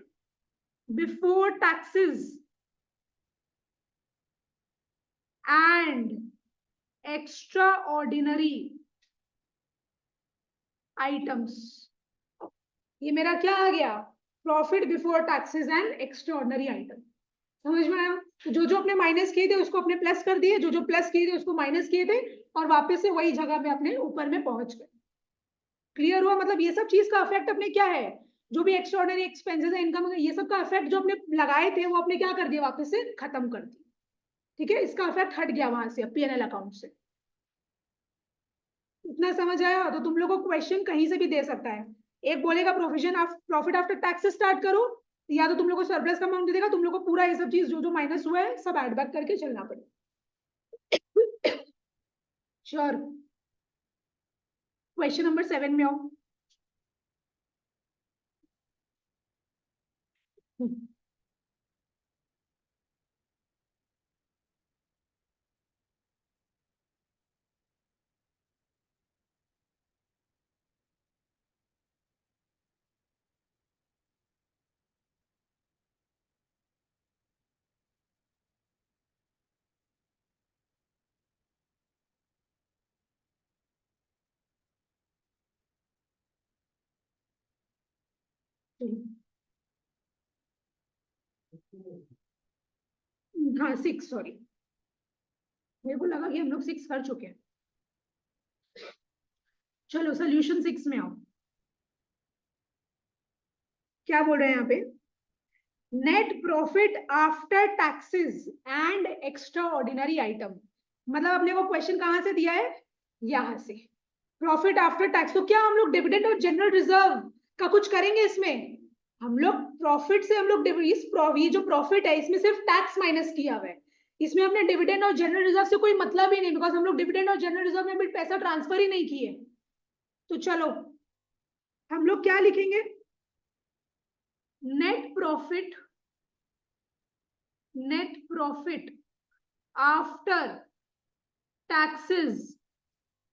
before taxes and extra ordinary items. ये मेरा क्या आ गया, profit before taxes and extraordinary item. समझ में आया? तो जो जो अपने माइनस किए थे उसको अपने प्लस कर दिए, जो जो प्लस किए थे उसको माइनस किए थे, और वापस से वही जगह में अपने ऊपर में पहुंच गए। क्लियर हुआ? मतलब ये सब चीज का इफेक्ट अपने क्या है, जो भी एक्स्ट्राऑर्डिनरी एक्सपेंसेस है, इनकम, ये सब का इफेक्ट जो अपने लगाए थे वो अपने क्या कर दिया, वापस से खत्म कर दिया। ठीक है, इसका इफेक्ट हट गया वहां से पीएनएल अकाउंट से। इतना समझ आया? तो तुम लोग को क्वेश्चन कहीं से भी दे सकता है, एक बोलेगा provision of profit after tax से स्टार्ट करो, या तो तुम लोग को सरप्लस का अमाउंट दे देगा, तुम लोग को पूरा ये सब चीज जो जो माइनस हुआ है सब एड बैक करके चलना पड़ेगा। श्योर? क्वेश्चन नंबर 7 में आओ। हाँ 6, सॉरी, मेरे को लगा कि हम लोग 6 कर चुके हैं। चलो सोल्यूशन 6 में आओ। क्या बोल रहे हैं यहाँ पे? Net profit after taxes and extraordinary item. मतलब अपने को क्वेश्चन कहां से दिया है? यहां से, प्रॉफिट आफ्टर टैक्स। तो क्या हम लोग डिविडेंड और जनरल रिजर्व का कुछ करेंगे इसमें? हम लोग प्रॉफिट से हम लोग ये जो प्रॉफिट है इसमें सिर्फ टैक्स माइनस किया हुआ है, इसमें अपने डिविडेंड और जनरल रिजर्व से कोई मतलब ही नहीं, बिकॉज हम लोग डिविडेंड और जनरल रिजर्व में भी पैसा ट्रांसफर ही नहीं किए। तो चलो हम लोग क्या लिखेंगे? Net profit, net profit after taxes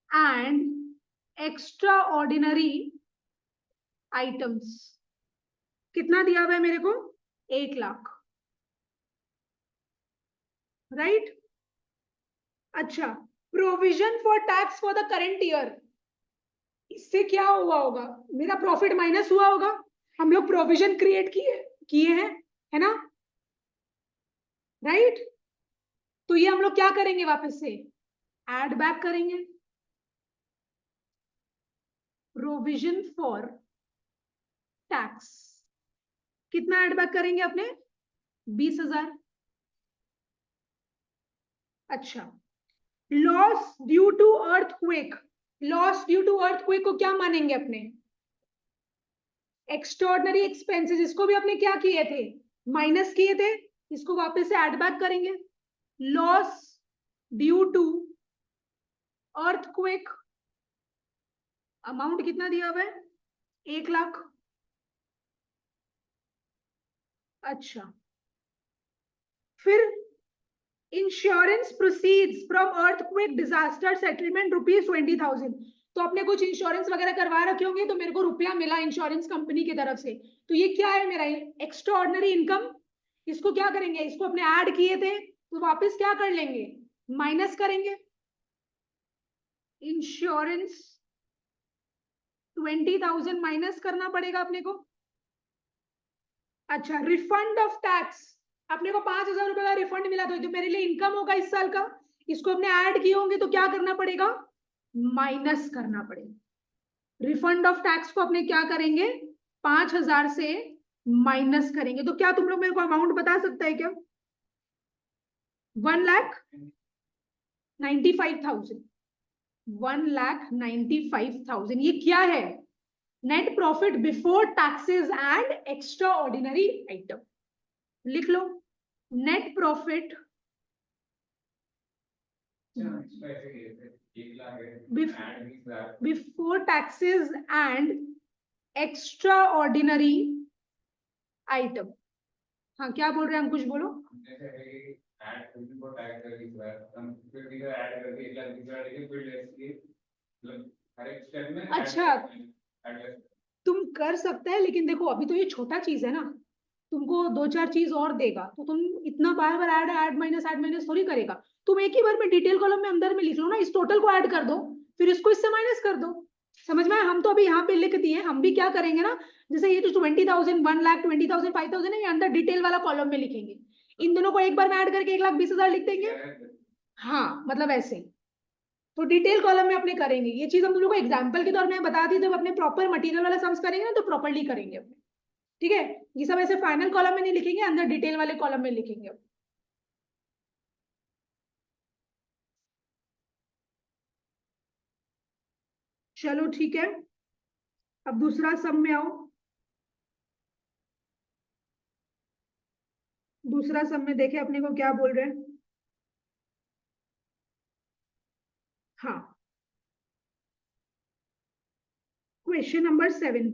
and extra ordinary items. कितना दिया हुआ है मेरे को? 1 लाख, राइट? अच्छा, provision for tax for the current year, इससे क्या हुआ होगा? मेरा प्रॉफिट माइनस हुआ होगा, हम लोग प्रोविजन क्रिएट किए किए हैं, है ना, राइट? तो ये हम लोग क्या करेंगे? वापस से ऐड बैक करेंगे। प्रोविजन फॉर टैक्स कितना ऐड बैक करेंगे अपने? 20,000। अच्छा, loss due to earthquake, loss due to earthquake को क्या मानेंगे अपने? एक्स्ट्राऑर्डिनरी एक्सपेंसेस, इसको भी अपने क्या किए थे? माइनस किए थे, इसको वापस से ऐड बैक करेंगे। Loss due to earthquake, amount कितना दिया हुआ है? 1 लाख। अच्छा, फिर insurance proceeds from earthquake disaster settlement ₹20,000। तो आपने कुछ इंश्योरेंस वगैरह करवा रखे होंगे, तो मेरे को रुपया मिला इंश्योरेंस कंपनी की तरफ से, तो ये क्या है? मेरा एक्स्ट्रा ऑर्डिनरी इनकम। इसको क्या करेंगे? इसको अपने ऐड किए थे तो वापस क्या कर लेंगे? माइनस करेंगे। इंश्योरेंस 20,000 माइनस करना पड़ेगा अपने को। अच्छा, रिफंड ऑफ टैक्स, अपने को 5,000 रुपए का रिफंड मिला, तो जो मेरे लिए इनकम होगा इस साल का, इसको अपने ऐड किए होंगे तो क्या करना पड़ेगा? माइनस करना पड़ेगा। रिफंड ऑफ टैक्स को अपने क्या करेंगे? 5,000 से माइनस करेंगे। तो क्या तुम लोग मेरे को अमाउंट बता सकता है क्या? 1,95,000, 1,95,000। ये क्या है? Net profit before taxes and extraordinary item. लिख लो, net profit before taxes and extraordinary item. हाँ, क्या बोल रहे हैं अंकुश? बोलो। अच्छा, तुम कर सकते हैं, लेकिन देखो अभी तो ये छोटा चीज है ना, तुमको 2-4 चीज और देगा, तो तुम इतना बार बार ऐड माइनस थोड़ी करेगा। तुम एक ही बार में डिटेल कॉलम में अंदर में लिख लो ना, इस टोटल को ऐड कर दो, फिर इसको इससे माइनस कर दो। समझ में आया? हम तो अभी यहाँ पे लिख दिए, हम भी क्या करेंगे ना, जैसे ये तो 20,000, 1,00,000, 20,000, 5,000 है, ये अंदर डिटेल वाला कॉलम में लिखेंगे। इन दोनों को एक बार में ऐड करके 1,20,000 लिख देंगे। हाँ, मतलब ऐसे तो डिटेल कॉलम में अपने करेंगे। ये चीज हम लोग को एग्जाम्पल के तौर में बता दी, जब अपने प्रॉपर मटेरियल वाला सम्स करेंगे ना तो प्रॉपरली करेंगे अपने, ठीक है? ये सब ऐसे फाइनल कॉलम में नहीं लिखेंगे, अंदर डिटेल वाले कॉलम में लिखेंगे। चलो ठीक है, अब दूसरा सम में आओ। दूसरा सम में देखे अपने को क्या बोल रहे हैं। हाँ, क्वेश्चन नंबर 7।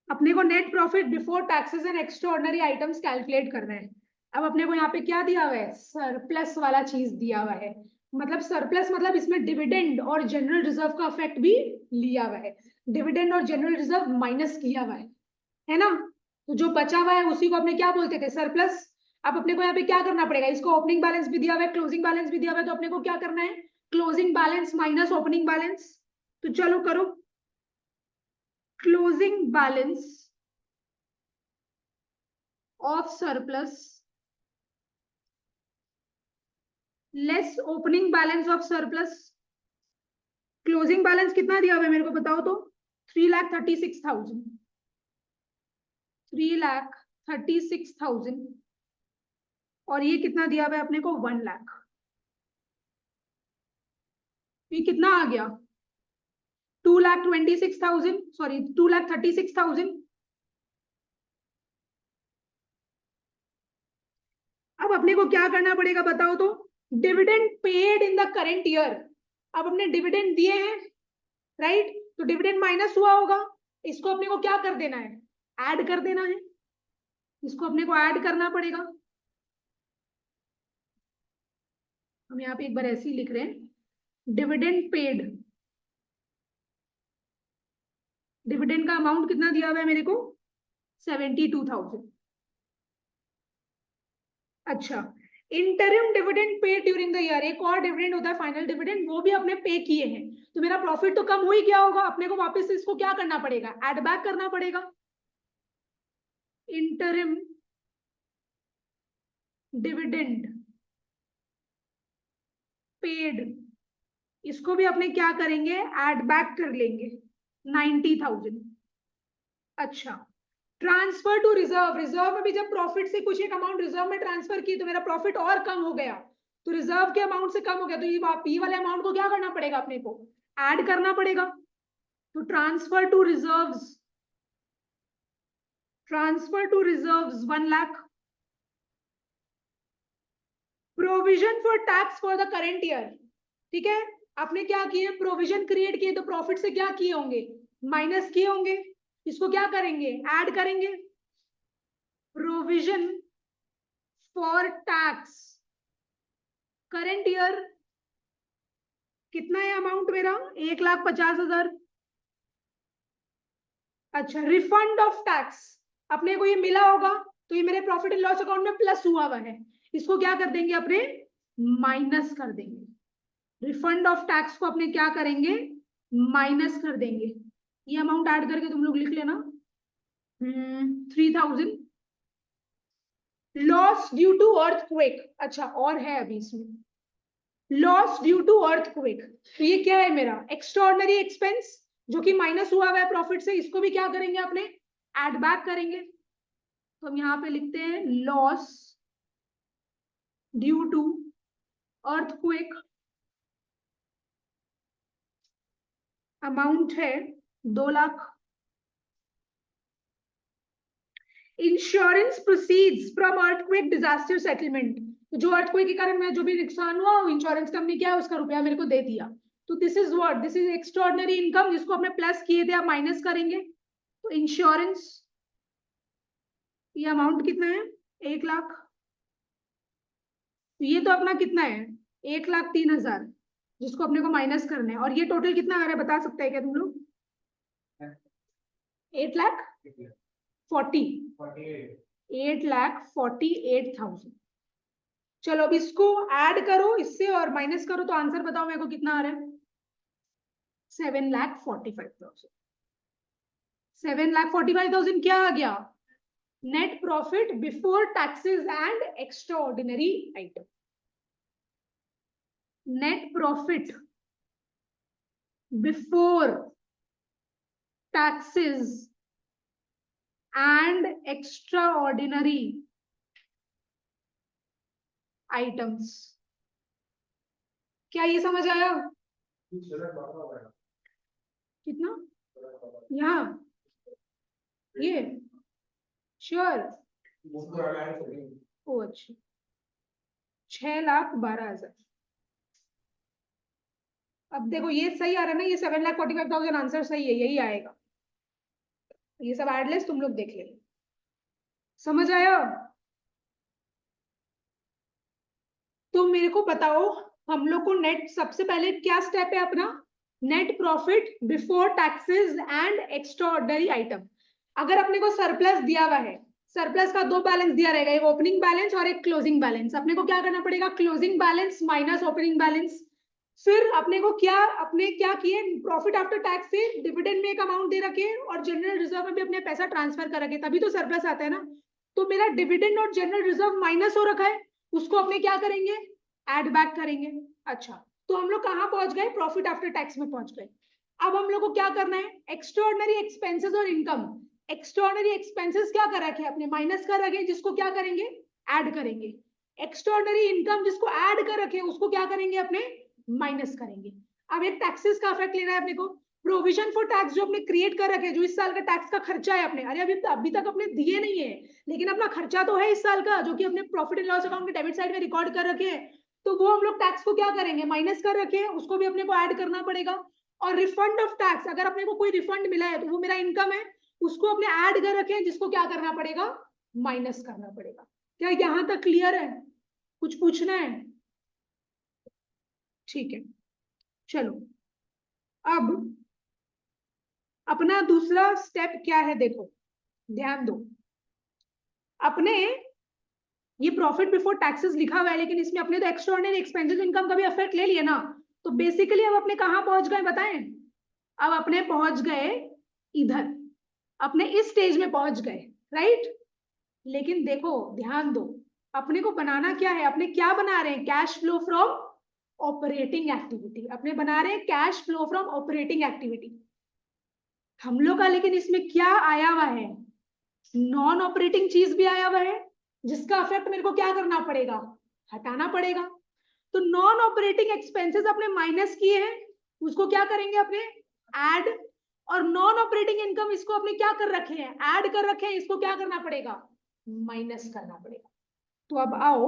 अपने को net profit before taxes and extra ordinary items calculate करना है। अब अपने को यहाँ पे क्या दिया हुआ है? सरप्लस वाला चीज दिया हुआ है। मतलब सरप्लस मतलब इसमें डिविडेंड और जनरल रिजर्व का इफेक्ट भी लिया हुआ है। डिविडेंड और जनरल रिजर्व माइनस किया हुआ है ना? तो जो बचा हुआ है उसी को अपने क्या बोलते थे? सरप्लस। अब अपने को यहाँ पे क्या करना पड़ेगा? इसको ओपनिंग बैलेंस भी दिया हुआ है, क्लोजिंग बैलेंस भी दिया हुआ है, तो अपने को क्या करना है? Closing balance minus opening balance. तो चलो करो। Closing balance of surplus less opening balance of surplus. Closing balance कितना दिया हुआ है मेरे को बताओ तो? 3,36,000, 3,36,000, और ये कितना दिया हुआ है अपने को? 1 लाख। ये कितना आ गया? 2,26,000, सॉरी 2,36,000। अब अपने को क्या करना पड़ेगा बताओ तो? Dividend paid in the current year. अब अपने डिविडेंड दिए हैं, राइट? तो डिविडेंड माइनस हुआ होगा, इसको अपने को क्या कर देना है? ऐड कर देना है। इसको अपने को ऐड करना पड़ेगा। हम यहाँ पे एक बार ऐसे ही लिख रहे हैं, डिविडेंड पेड, डिविडेंड का अमाउंट कितना दिया हुआ है मेरे को? 72,000। अच्छा, interim dividend pay during the year, एक और डिविडेंड होता है फाइनल डिविडेंड, वो भी अपने पे किए हैं, तो मेरा प्रॉफिट तो कम हो ही गया होगा। अपने को वापस से इसको क्या करना पड़ेगा? ऐड बैक करना पड़ेगा। इंटरिम डिविडेंड पेड, इसको भी अपने क्या करेंगे? ऐड बैक कर लेंगे, 90,000। अच्छा, ट्रांसफर टू रिजर्व, रिजर्व में भी जब प्रॉफिट से कुछ एक अमाउंट रिजर्व में ट्रांसफर की तो मेरा प्रॉफिट और कम हो गया, तो रिजर्व के अमाउंट से कम हो गया, तो ये वाले अमाउंट को क्या करना पड़ेगा? अपने को ऐड करना पड़ेगा। तो transfer to reserves, transfer to reserves 1 lakh. Provision for tax for the current year, ठीक है, आपने क्या किए? प्रोविजन क्रिएट किए, तो प्रॉफिट से क्या किए होंगे? माइनस किए होंगे। इसको क्या करेंगे? ऐड करेंगे। Provision for tax current year, कितना है अमाउंट मेरा? 1,50,000। अच्छा, रिफंड ऑफ टैक्स, अपने को ये मिला होगा, तो ये मेरे प्रॉफिट एंड लॉस अकाउंट में प्लस हुआ हुआ है, इसको क्या कर देंगे? अपने माइनस कर देंगे। रिफंड ऑफ टैक्स को अपने क्या करेंगे? माइनस कर देंगे। ये अमाउंट ऐड करके तुम लोग लिख लेना, 3,000। लॉस ड्यू टू अर्थक्वेक, अच्छा और है अभी इसमें, लॉस ड्यू टू अर्थक्वेक, तो ये क्या है मेरा? एक्स्ट्राऑर्डिनरी एक्सपेंस, जो कि माइनस हुआ है प्रॉफिट से, इसको भी क्या करेंगे? अपने ऐड बैक करेंगे। तो हम यहाँ पे लिखते हैं loss due to earthquake, amount है 2 lakh. Insurance proceeds from earthquake disaster settlement, तो जो अर्थक्वेक के कारण मैं जो भी नुकसान हुआ, इंश्योरेंस कंपनी क्या है, उसका रुपया मेरे को दे दिया। तो this is what, this is extraordinary income, जिसको अपने प्लस किए थे आप माइनस करेंगे। तो इंश्योरेंस, ये अमाउंट कितना है? 1 लाख। तो ये तो अपना कितना है? 1,03,000, जिसको अपने को माइनस करना है। और ये टोटल कितना आ रहा है बता सकते हैं क्या तुम लोग? 8,48,000। चलो अब इसको ऐड करो इससे और माइनस करो, तो आंसर बताओ मेरे को कितना आ रहा है? 7,45,000। 7,45,000 क्या आ गया? Net profit before taxes and extraordinary item. Net profit before taxes and extraordinary items. क्या ये समझ आया? कितना यहाँ? ये श्योर? ओ अच्छा, 6,12,000। अब देखो ये सही आ रहा है ना, ये 7,45,000 आंसर सही है, यही आएगा। ये सब एडलेस तुम लोग देख लेना। समझ आया? तो मेरे को बताओ, हम लोग को नेट सबसे पहले क्या स्टेप है अपना? Net profit before taxes and extraordinary item. अगर अपने को सरप्लस दिया हुआ है, सरप्लस का 2 बैलेंस दिया रहेगा, एक ओपनिंग बैलेंस और एक क्लोजिंग बैलेंस। अपने को क्या करना पड़ेगा? Closing balance minus opening balance. फिर अपने क्या किए, प्रॉफिट आफ्टर टैक्स से डिविडेंड में एक अमाउंट दे रखे और जनरल रिजर्व में भी अपने पैसा ट्रांसफर कर रखे, तभी तो सरप्लस आता है ना। तो मेरा डिविडेंड और जनरल रिजर्व माइनस हो रखा है, उसको अपने क्या करेंगे, एड बैक करेंगे। अच्छा, तो हम लोग कहाँ पहुंच गए, प्रॉफिट आफ्टर टैक्स में पहुंच गए। अब हम लोग को क्या करना है, एक्स्ट्राऑर्डिनरी एक्सपेंसेस और इनकम। एक्स्ट्राऑर्डिनरी एक्सपेंसेस क्या कर रखे अपने, माइनस कर रखे, जिसको क्या करेंगे, ऐड करेंगे। एक्स्ट्राऑर्डिनरी इनकम जिसको ऐड कर रखे उसको क्या करेंगे अपने, माइनस करेंगे। अब एक टैक्सेस का इफेक्ट लेना है अपने को। प्रोविजन फॉर टैक्स जो अपने क्रिएट कर रखे, जो इस साल का टैक्स का खर्चा है अपने, अरे अभी तक अपने दिए नहीं है, लेकिन अपना खर्चा तो है इस साल का, जो कि अपने प्रॉफिट एंड लॉस अकाउंट के डेबिट साइड में रिकॉर्ड कर रखे हैं। तो वो हम लोग टैक्स को क्या करेंगे, माइनस कर रखे हैं, उसको भी अपने को ऐड करना पड़ेगा। और रिफंड ऑफ टैक्स, अगर अपने को कोई रिफंड मिला है तो वो मेरा इनकम है, उसको अपने ऐड कर रखे हैं, जिसको क्या करना पड़ेगा, माइनस करना पड़ेगा। क्या यहां तक क्लियर है, कुछ पूछना है? ठीक है, चलो। अब अपना दूसरा स्टेप क्या है, देखो ध्यान दो। अपने ये प्रॉफिट बिफोर टैक्सेस लिखा हुआ है, लेकिन इसमें अपने तो एक्स्ट्राऑर्डिनरी एक्सपेंसेस इनकम का भी इफेक्ट ले लिया ना। तो बेसिकली अब अपने कहां पहुंच गए बताएं, अब अपने पहुंच गए इधर, अपने इस स्टेज में पहुंच गए, राइट। लेकिन देखो ध्यान दो, अपने को बनाना क्या है, अपने क्या बना रहे हैं, cash flow from operating activity, अपने बना रहे हैं cash flow from operating activity हम लोग का। लेकिन इसमें क्या आया हुआ है, नॉन ऑपरेटिंग चीज भी आया हुआ है, जिसका इफेक्ट मेरे को क्या करना पड़ेगा, हटाना पड़ेगा। तो नॉन ऑपरेटिंग एक्सपेंसेस अपने माइनस किए हैं, उसको क्या करेंगे अपने, ऐड। और नॉन ऑपरेटिंग इनकम इसको अपने क्या कर रखे हैं, ऐड कर रखे हैं, इसको क्या करना पड़ेगा, माइनस करना पड़ेगा। तो अब आओ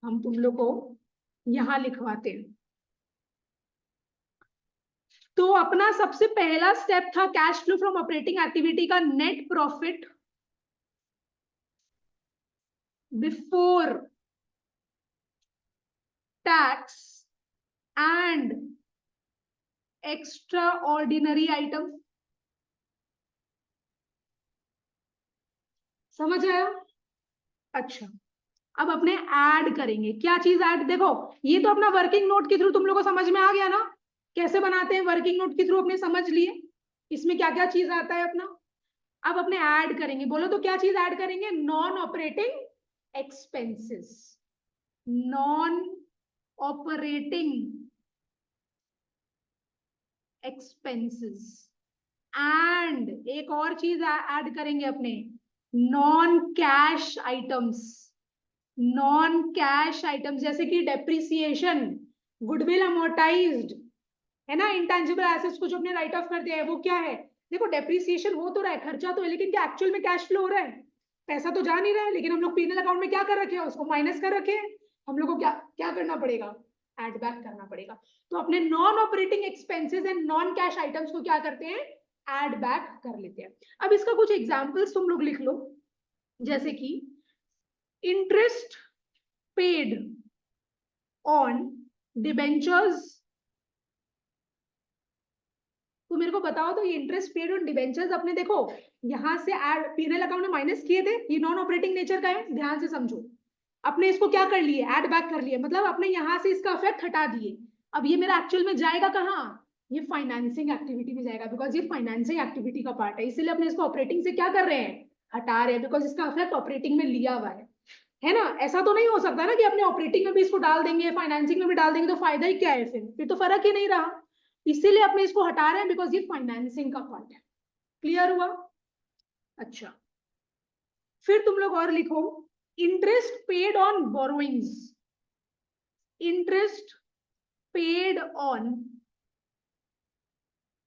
हम तुम लोग को यहां लिखवाते हैं। तो अपना सबसे पहला स्टेप था cash flow from operating activity का, net profit before tax and extraordinary item. समझ आया? अच्छा, अब अपने ऐड करेंगे, क्या चीज ऐड, देखो ये तो अपना वर्किंग नोट के थ्रू तुम लोग को समझ में आ गया ना, कैसे बनाते हैं, वर्किंग नोट के थ्रू अपने समझ लिए इसमें क्या क्या चीज आता है अपना। अब अपने ऐड करेंगे, बोलो तो क्या चीज ऐड करेंगे, non operating expenses, non operating expenses and एक और चीज ऐड करेंगे अपने, non cash items. Non cash items जैसे कि डेप्रिसिएशन, गुडविल अमोर्टाइज्ड, है ना, इंटेंजिबल एसेट्स को जो अपने राइट ऑफ करते हैं वो क्या है। देखो डेप्रिसिएशन हो तो रहा है, खर्चा तो है, लेकिन क्या एक्चुअल में कैश फ्लो हो रहा है, पैसा तो जा नहीं रहा है, लेकिन हम लोग पीनल अकाउंट में क्या कर रखे हैं, उसको माइनस कर रखे हैं। हम लोग को क्या क्या करना पड़ेगा, एड बैक करना पड़ेगा। तो अपने non operating expenses and non cash items को क्या करते हैं, एड बैक कर लेते हैं। अब इसका कुछ एग्जांपल्स तुम लोग लिख लो, जैसे कि इंटरेस्ट पेड ऑन डिबेंचर्स। तो मेरे को बताओ, तो ये इंटरेस्ट पेड ऑन डिबेंचर्स अपने देखो यहां से पीएनएल अकाउंट में माइनस किए थे, ये नॉन ऑपरेटिंग नेचर का है, ध्यान से समझो। अपने इसको क्या कर लिए, ऐड बैक कर लिए, मतलब अपने यहां से इसका इफेक्ट हटा दिए। अब ये मेरा एक्चुअल में जाएगा कहाँ, ये फाइनेंसिंग एक्टिविटी में जाएगा, बिकॉज ये फाइनेंसिंग एक्टिविटी का पार्ट है, इसीलिए अपने इसको ऑपरेटिंग से क्या कर रहे हैं, हटा रहे हैं, बिकॉज इसका इफेक्ट ऑपरेटिंग में लिया हुआ है ना। ऐसा तो नहीं हो सकता ना कि अपने ऑपरेटिंग में भी इसको डाल देंगे, फाइनेंसिंग में भी डाल देंगे, तो फायदा ही क्या है, फिर तो फर्क ही नहीं रहा। इसीलिए अपने इसको हटा रहे हैं, बिकॉज ये फाइनेंसिंग का पार्ट है। क्लियर हुआ? अच्छा, फिर तुम लोग और लिखो, interest paid on borrowings. Interest paid on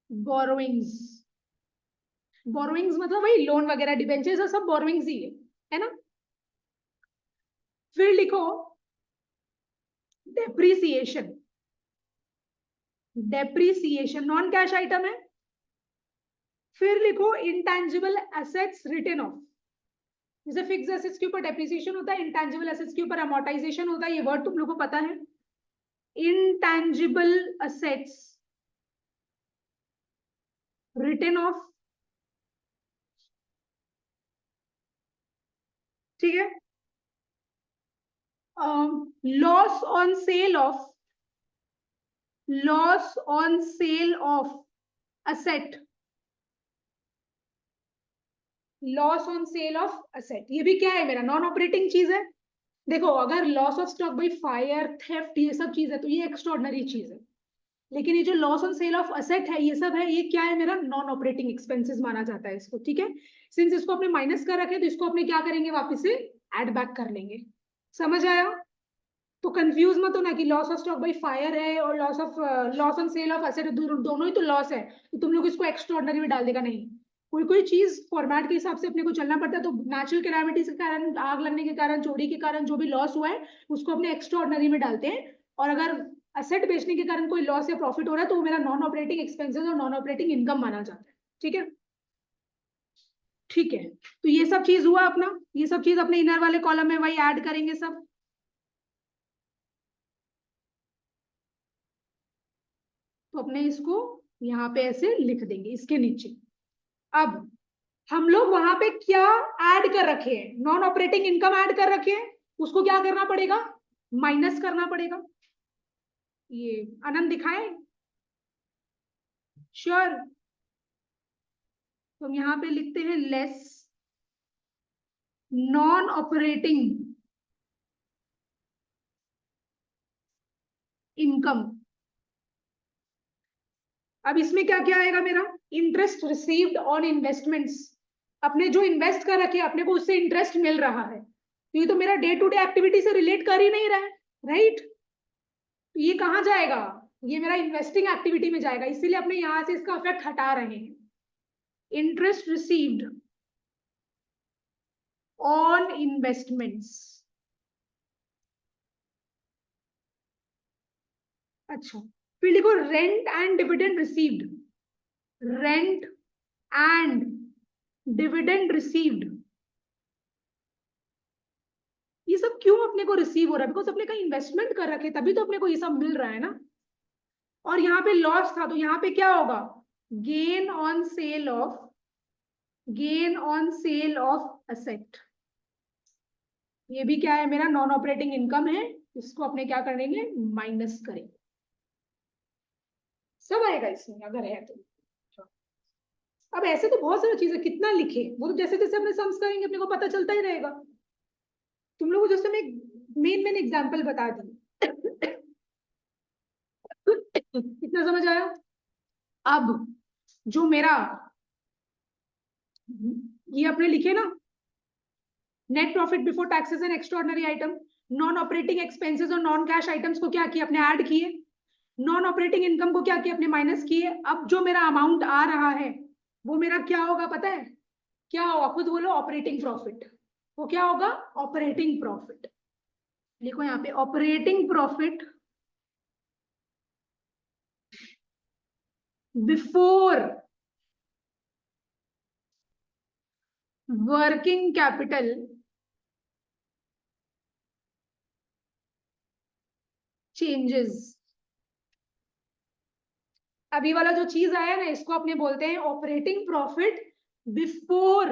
borrowings, borrowings मतलब वही लोन वगैरह, डिबेंचर्स सब बोरोइंग्स ही है ना। फिर लिखो depreciation, depreciation non cash item है। फिर लिखो इंटेंजिबल एसेट्स रिटन ऑफ, जैसे फिक्स एसेट्स के ऊपर डेप्रिसिएशन होता है, इंटेंजिबल एसेट्स के ऊपर अमोर्टाइजेशन होता है, ये वर्ड तुम लोग को पता है। इंटेंजिबल एसेट्स रिटन ऑफ, ठीक है। Loss on sale of loss on sale of asset, loss on sale of asset, ये भी क्या है मेरा नॉन ऑपरेटिंग चीज है। देखो अगर loss of stock by fire, theft, ये सब चीज है तो ये एक्स्ट्रॉर्डनरी चीज है, लेकिन ये जो loss on sale of asset है ये सब है, ये क्या है मेरा नॉन ऑपरेटिंग एक्सपेंसेस माना जाता है इसको, ठीक है। सिंस इसको अपने माइनस कर रखे तो इसको अपने क्या करेंगे, वापस से ऐड बैक कर लेंगे। समझ आया? तो कंफ्यूज मत होना कि loss of stock by fire है और loss on sale of asset दोनों ही तो लॉस है, तो तुम लोग इसको एक्स्ट्राऑर्डिनरी में डाल देगा, नहीं। कोई कोई चीज फॉर्मेट के हिसाब से अपने को चलना पड़ता है, तो नेचुरल कैलामिटीज के कारण, आग लगने के कारण, चोरी के कारण जो भी लॉस हुआ है उसको अपने एक्स्ट्राऑर्डिनरी में डालते हैं। और अगर असेट बेचने के कारण कोई लॉस या प्रॉफिट हो रहा है तो वो मेरा नॉन ऑपरेटिंग एक्सपेंसेस और नॉन ऑपरेटिंग इनकम माना जाता है, ठीक है। ठीक है, तो ये सब चीज हुआ अपना, ये सब चीज अपने इनर वाले कॉलम में वही ऐड करेंगे सब। तो अपने इसको यहाँ पे ऐसे लिख देंगे इसके नीचे। अब हम लोग वहां पे क्या ऐड कर रखे हैं, नॉन ऑपरेटिंग इनकम ऐड कर रखे हैं, उसको क्या करना पड़ेगा, माइनस करना पड़ेगा। ये आनंद दिखाए, श्योर। तो हम यहाँ पे लिखते हैं लेस नॉन ऑपरेटिंग इनकम। अब इसमें क्या क्या आएगा मेरा, इंटरेस्ट रिसीव्ड ऑन इन्वेस्टमेंट्स, अपने जो इन्वेस्ट कर रखे अपने को उससे इंटरेस्ट मिल रहा है, तो ये तो मेरा डे टू डे एक्टिविटी से रिलेट कर ही नहीं रहा है, राइट। तो ये कहाँ जाएगा, ये मेरा इन्वेस्टिंग एक्टिविटी में जाएगा, इसीलिए अपने यहां से इसका इफेक्ट हटा रहे हैं। इंटरेस्ट रिसीव्ड ऑन इन्वेस्टमेंट्स, अच्छा फिर लिखो rent and dividend received, rent and dividend received. ये सब क्यों अपने को रिसीव हो रहा है, बिकॉज अपने का इन्वेस्टमेंट कर रखे तभी तो अपने को ये सब मिल रहा है ना। और यहाँ पे लॉस था तो यहाँ पे क्या होगा, gain on sale of, gain on sale of asset, ये भी क्या है मेरा नॉन ऑपरेटिंग इनकम है, इसको अपने क्या करेंगे, माइनस करेंगे। सब आएगा इसमें अगर है तो। अब ऐसे तो बहुत सारी चीजें, कितना लिखे वो तो जैसे जैसे अपने सम्स करेंगे अपने को पता चलता ही रहेगा। तुम लोगों को जैसे मैं मेन मेन एग्जाम्पल बता दी। कितना समझ आया? अब जो मेरा ये अपने लिखे ना, net profit before taxes and extraordinary item, non operating expenses और नॉन कैश आइटम्स को क्या किया अपने ऐड किए, नॉन ऑपरेटिंग इनकम को क्या किया अपने माइनस किए। अब जो मेरा अमाउंट आ रहा है वो मेरा क्या होगा पता है, क्या होगा खुद बोलो, ऑपरेटिंग प्रॉफिट। वो क्या होगा, ऑपरेटिंग प्रॉफिट। लिखो यहाँ पे operating profit before working capital changes. अभी वाला जो चीज आया ना इसको अपने बोलते हैं operating profit before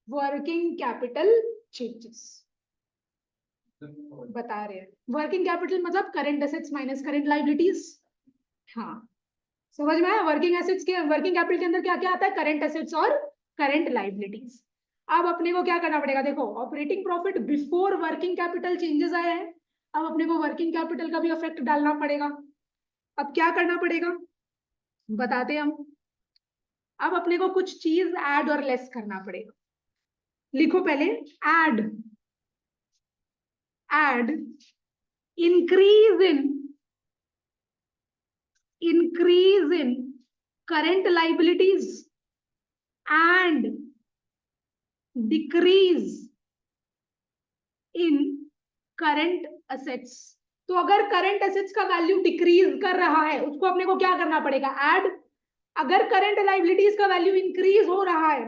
working capital changes. बता रहे हैं वर्किंग कैपिटल मतलब current assets minus current liabilities. हाँ समझ में आया, वर्किंग एसेट्स के, वर्किंग कैपिटल के अंदर क्या क्या आता है, करंट एसेट्स और करंट लाइबिलिटीज। अब अपने को क्या करना पड़ेगा, देखो operating profit before working capital changes आया है, अब अपने को वर्किंग कैपिटल का भी इफेक्ट डालना पड़ेगा। अब क्या करना पड़ेगा बताते हम, अब अपने को कुछ चीज ऐड और लेस करना पड़ेगा। लिखो पहले add, add increase in current liabilities and decrease in current assets. तो अगर करंट असेट्स का वैल्यू डिक्रीज कर रहा है उसको अपने को क्या करना पड़ेगा, ऐड। अगर करंट लाइबिलिटीज का वैल्यू इंक्रीज हो रहा है,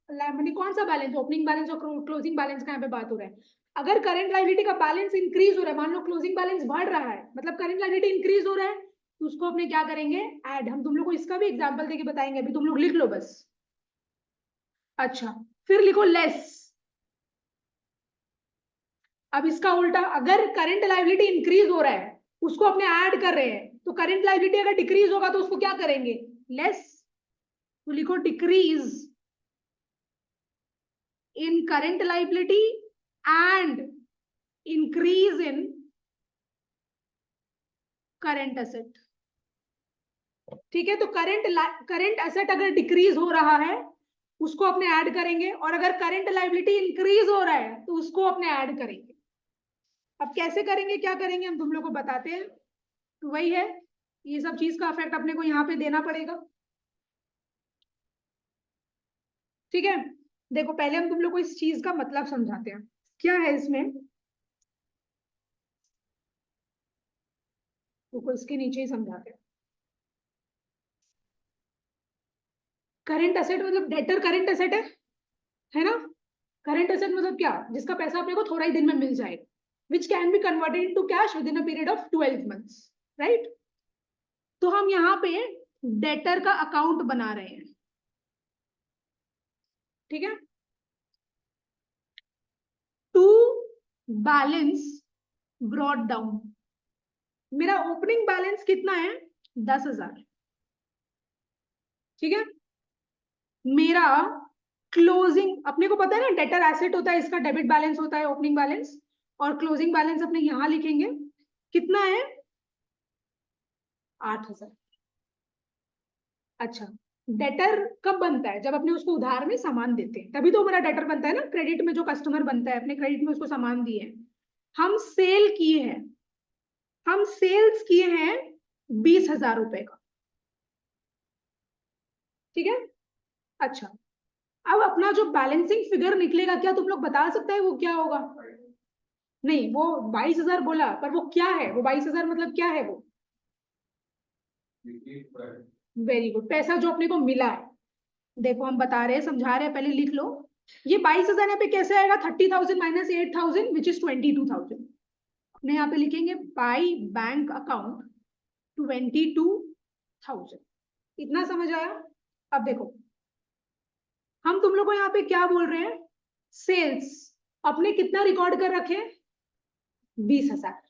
मैंने कौन सा बैलेंस, ओपनिंग बैलेंस और क्लोजिंग बैलेंस का यहाँ पे बात हो रहा है। अगर करंट लाइबिलिटी का बैलेंस इंक्रीज हो रहा है, मान लो क्लोजिंग बैलेंस बढ़ रहा है मतलब करंट लाइबिलिटी इंक्रीज हो रहा है, तो उसको अपने क्या करेंगे, ऐड। हम तुम लोग को इसका भी एग्जाम्पल देके बताएंगे, अभी तुम लोग लिख लो बस। अच्छा फिर लिखो लेस। अब इसका उल्टा, अगर करंट लाइबिलिटी इंक्रीज हो रहा है उसको अपने ऐड कर रहे हैं तो करंट लायबिलिटी अगर डिक्रीज होगा तो उसको क्या करेंगे, लेस, तो लिखो decrease in current liability and increase in current asset. ठीक है, तो करंट एसेट अगर डिक्रीज हो रहा है उसको अपने ऐड करेंगे, और अगर करंट लायबिलिटी इंक्रीज हो रहा है तो उसको अपने ऐड करेंगे। अब कैसे करेंगे, क्या करेंगे, हम तुम लोग को बताते हैं। तो वही है, ये सब चीज का इफेक्ट अपने को यहाँ पे देना पड़ेगा। ठीक है, देखो पहले हम तुम लोग को इस चीज का मतलब समझाते हैं क्या है इसमें। तो इसके नीचे ही समझाते हैं। करंट एसेट मतलब डेटर करंट एसेट है ना। करंट एसेट मतलब क्या, जिसका पैसा अपने को थोड़ा ही दिन में मिल जाएगा, which can be converted into cash with in a period of 12 months, right. तो हम यहाँ पे डेटर का अकाउंट बना रहे हैं। ठीक है, टू बैलेंस ब्रॉट डाउन, मेरा ओपनिंग बैलेंस कितना है, 10,000। ठीक है, मेरा क्लोजिंग, अपने को पता है ना डेटर एसेट होता है, इसका डेबिट बैलेंस होता है ओपनिंग बैलेंस, और क्लोजिंग बैलेंस अपने यहां लिखेंगे, कितना है, 8,000। अच्छा, डेटर कब बनता है, जब अपने उसको उधार में सामान देते हैं, तभी तो मेरा डेटर बनता है ना। क्रेडिट में जो कस्टमर बनता है, अपने क्रेडिट में उसको सामान दिए हैं, हम सेल किए हैं, हम सेल्स किए हैं 20,000 रुपए का। ठीक है, अच्छा, अब अपना जो बैलेंसिंग फिगर निकलेगा, क्या तुम लोग बता सकते हैं वो क्या होगा। नहीं, वो 22,000 बोला, पर वो क्या है, वो 22,000 मतलब क्या है वो। वेरी गुड, पैसा जो अपने को मिला है। देखो हम बता रहे हैं, समझा रहे हैं, पहले लिख लो। ये 22,000 यहाँ पे कैसे आएगा, 30,000 माइनस 8,000 विच इज 22,000। अपने यहाँ पे लिखेंगे बाई बैंक अकाउंट 22,000। इतना समझ आया। अब देखो, हम तुम लोग को यहाँ पे क्या बोल रहे हैं, सेल्स अपने कितना रिकॉर्ड कर रखे, 20,000।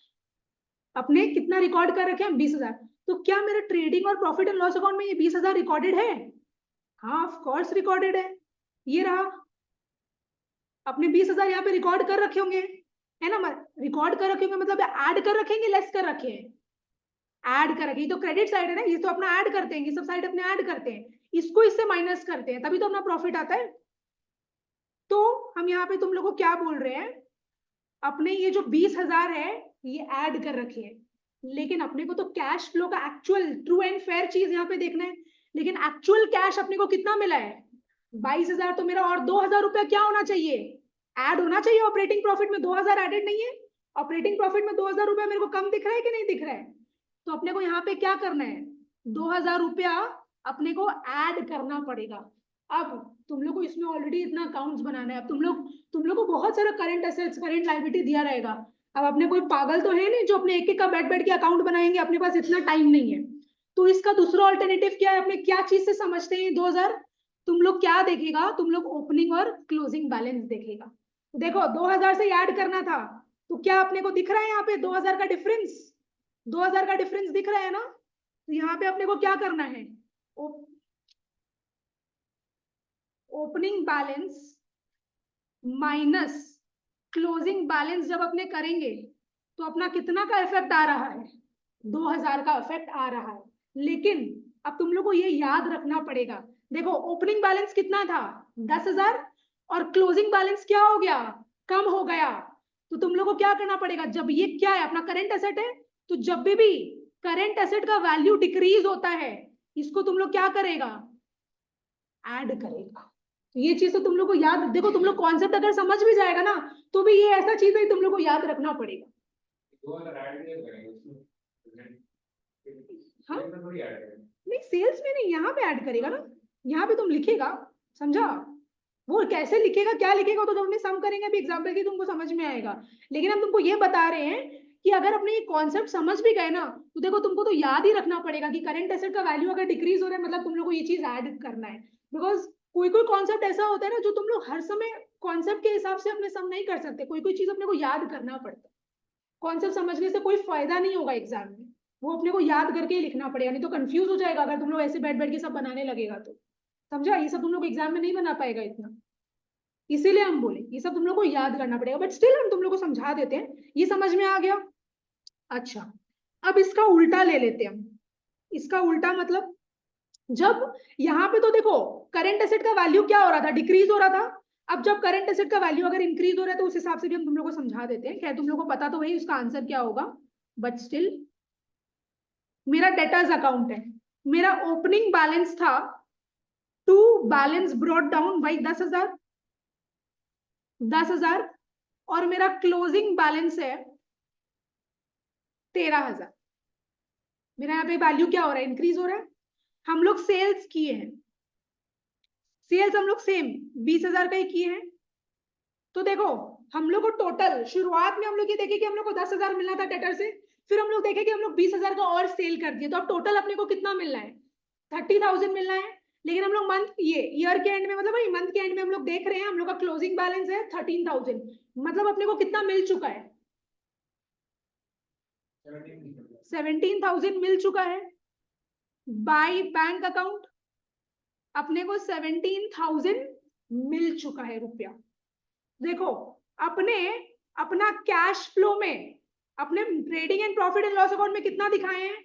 अपने कितना रिकॉर्ड कर रखे हैं, 20,000। तो क्या मेरे ट्रेडिंग और प्रॉफिट एंड लॉस अकाउंट में ये 20,000 रिकॉर्डेड है, हाँ ऑफ कोर्स रिकॉर्डेड है। ये रहा, अपने 20,000 यहाँ पे रिकॉर्ड कर रखे होंगे, है ना। रिकॉर्ड कर रखे होंगे मतलब ऐड कर रखेंगे, लेस कर रखे हैं, ऐड कर रखे। ये तो क्रेडिट साइड है ना, ये तो अपना ऐड करते हैं, ये सब साइड अपने ऐड करते हैं, इसको इससे माइनस करते हैं, तभी तो अपना प्रॉफिट आता है। तो हम यहाँ पे तुम लोग को क्या बोल रहे हैं, अपने ये जो 20,000 है ये ऐड कर रखे हैं, लेकिन अपने को तो कैश फ्लो का एक्चुअल ट्रू एंड फेयर चीज यहाँ पे देखना है। लेकिन एक्चुअल कैश अपने को कितना मिला है, 22,000। तो मेरा और 2,000 रुपया क्या होना चाहिए, ऐड होना चाहिए। ऑपरेटिंग प्रॉफिट में 2,000 एडेड नहीं है, ऑपरेटिंग प्रॉफिट में 2,000 रुपया मेरे को कम दिख रहा है कि नहीं दिख रहा है। तो अपने को यहाँ पे क्या करना है, 2,000 रुपया अपने को ऐड करना पड़ेगा। अब तुम लोग को इसमें ऑलरेडी इतना अकाउंट्स बनाना है, अब तुम लोग को बहुत सारा करंट एसेट्स करंट लायबिलिटी दिया रहेगा। अब अपने कोई पागल तो है नहीं जो अपने एक एक का बैठ बैठ के अकाउंट बनाएंगे, अपने पास इतना टाइम नहीं है। तो इसका दूसरा ऑल्टरनेटिव क्या है, अपने क्या चीज से समझते हैं 2,000, तुम लोग क्या देखेगा, तुम लोग ओपनिंग और क्लोजिंग बैलेंस देखेगा। देखो 2,000 से ऐड करना था, तो क्या अपने को दिख रहा है यहाँ पे 2,000 का डिफरेंस, 2,000 का डिफरेंस दिख रहा है ना। तो यहाँ पे अपने को क्या करना है, opening balance minus closing balance जब अपने करेंगे तो अपना कितना का इफेक्ट आ रहा है, 2,000 का इफेक्ट आ रहा है। लेकिन अब तुम लोग को ये याद रखना पड़ेगा, देखो ओपनिंग बैलेंस कितना था, 10,000, और क्लोजिंग बैलेंस क्या हो गया, कम हो गया। तो तुम लोग को क्या करना पड़ेगा, जब ये क्या है, अपना करंट एसेट है, तो जब भी करंट एसेट का वैल्यू डिक्रीज होता है, इसको तुम लोग क्या करेगा, ऐड करेगा। तो ये चीज तो तुम लोग को याद, देखो तुम लोग कॉन्सेप्ट अगर समझ भी जाएगा ना, तो भी ये ऐसा चीज है तुम लोग को याद रखना पड़ेगा। हाँ नहीं, सेल्स में नहीं, यहाँ पे ऐड करेगा ना, यहाँ पे तुम लिखेगा, समझा। वो कैसे लिखेगा, क्या लिखेगा, तो जब हमने सम करेंगे अभी एग्जाम्पल की, तुमको समझ में आएगा। लेकिन हम तुमको ये बता रहे हैं कि अगर अपने ये कॉन्सेप्ट समझ भी गए ना, तो देखो तुमको तो याद ही रखना पड़ेगा कि करंट एसेट का वैल्यू अगर डिक्रीज हो रहा है, मतलब तुम लोग को ये चीज ऐड करना है। बिकॉज कोई कोई कॉन्सेप्ट ऐसा होता है ना, जो तुम लोग हर समय कॉन्सेप्ट के हिसाब से अपने सम नहीं कर सकते, कोई कोई चीज अपने को याद करना पड़ता है। कॉन्सेप्ट समझने से कोई फायदा नहीं होगा एग्जाम में। वो अपने को याद करके ही लिखना पड़ेगा, नहीं तो कंफ्यूज हो जाएगा अगर तुम लोग ऐसे बैठ बैठ के सब बनाने लगेगा तो। समझा, ये सब तुम लोग एग्जाम में नहीं बना पाएगा इतना, इसीलिए हम बोले ये सब तुम लोग को याद करना पड़ेगा, बट स्टिल हम तुम लोग को समझा देते हैं। ये समझ में आ गया? अच्छा, अब इसका उल्टा ले लेते हैं हम। इसका उल्टा मतलब, जब यहाँ पे तो देखो करंट एसेट का वैल्यू क्या हो रहा था, डिक्रीज हो रहा था। अब जब करंट एसेट का वैल्यू अगर इंक्रीज हो रहा है तो उस हिसाब से भी हम तुम लोग को समझा देते हैं। खैर तुम लोग को पता तो वही उसका आंसर क्या होगा, बट स्टिल मेरा डेटर्स अकाउंट है, मेरा ओपनिंग बैलेंस था to balance brought down by 10,000, 10,000, और मेरा क्लोजिंग बैलेंस है 13,000। मेरा यहाँ पे वैल्यू क्या हो रहा है, इंक्रीज हो रहा है। हम लोग सेल्स किए हैं, सेल्स हम लोग सेम 20,000 का ही किए हैं। तो देखो हम लोग को टोटल शुरुआत में हम लोग ये देखे कि हम लोग को 10,000 मिलना था डेटर से, फिर हम लोग देखे कि हम लोग 20,000 का और सेल कर दिए, तो अब टोटल अपने को कितना मिलना है, 30,000 मिलना है। लेकिन हम लोग मंथ, ये ईयर के एंड में, मतलब भाई मंथ के एंड में हम लोग देख रहे हैं हम लोग का क्लोजिंग बैलेंस है 13,000, मतलब अपने को कितना मिल चुका है, 17,000 मिल चुका है। बाय बैंक अकाउंट अपने को 17,000 मिल चुका है रुपया। देखो अपने अपना कैश फ्लो में, अपने trading and profit and loss account में कितना दिखाए हैं,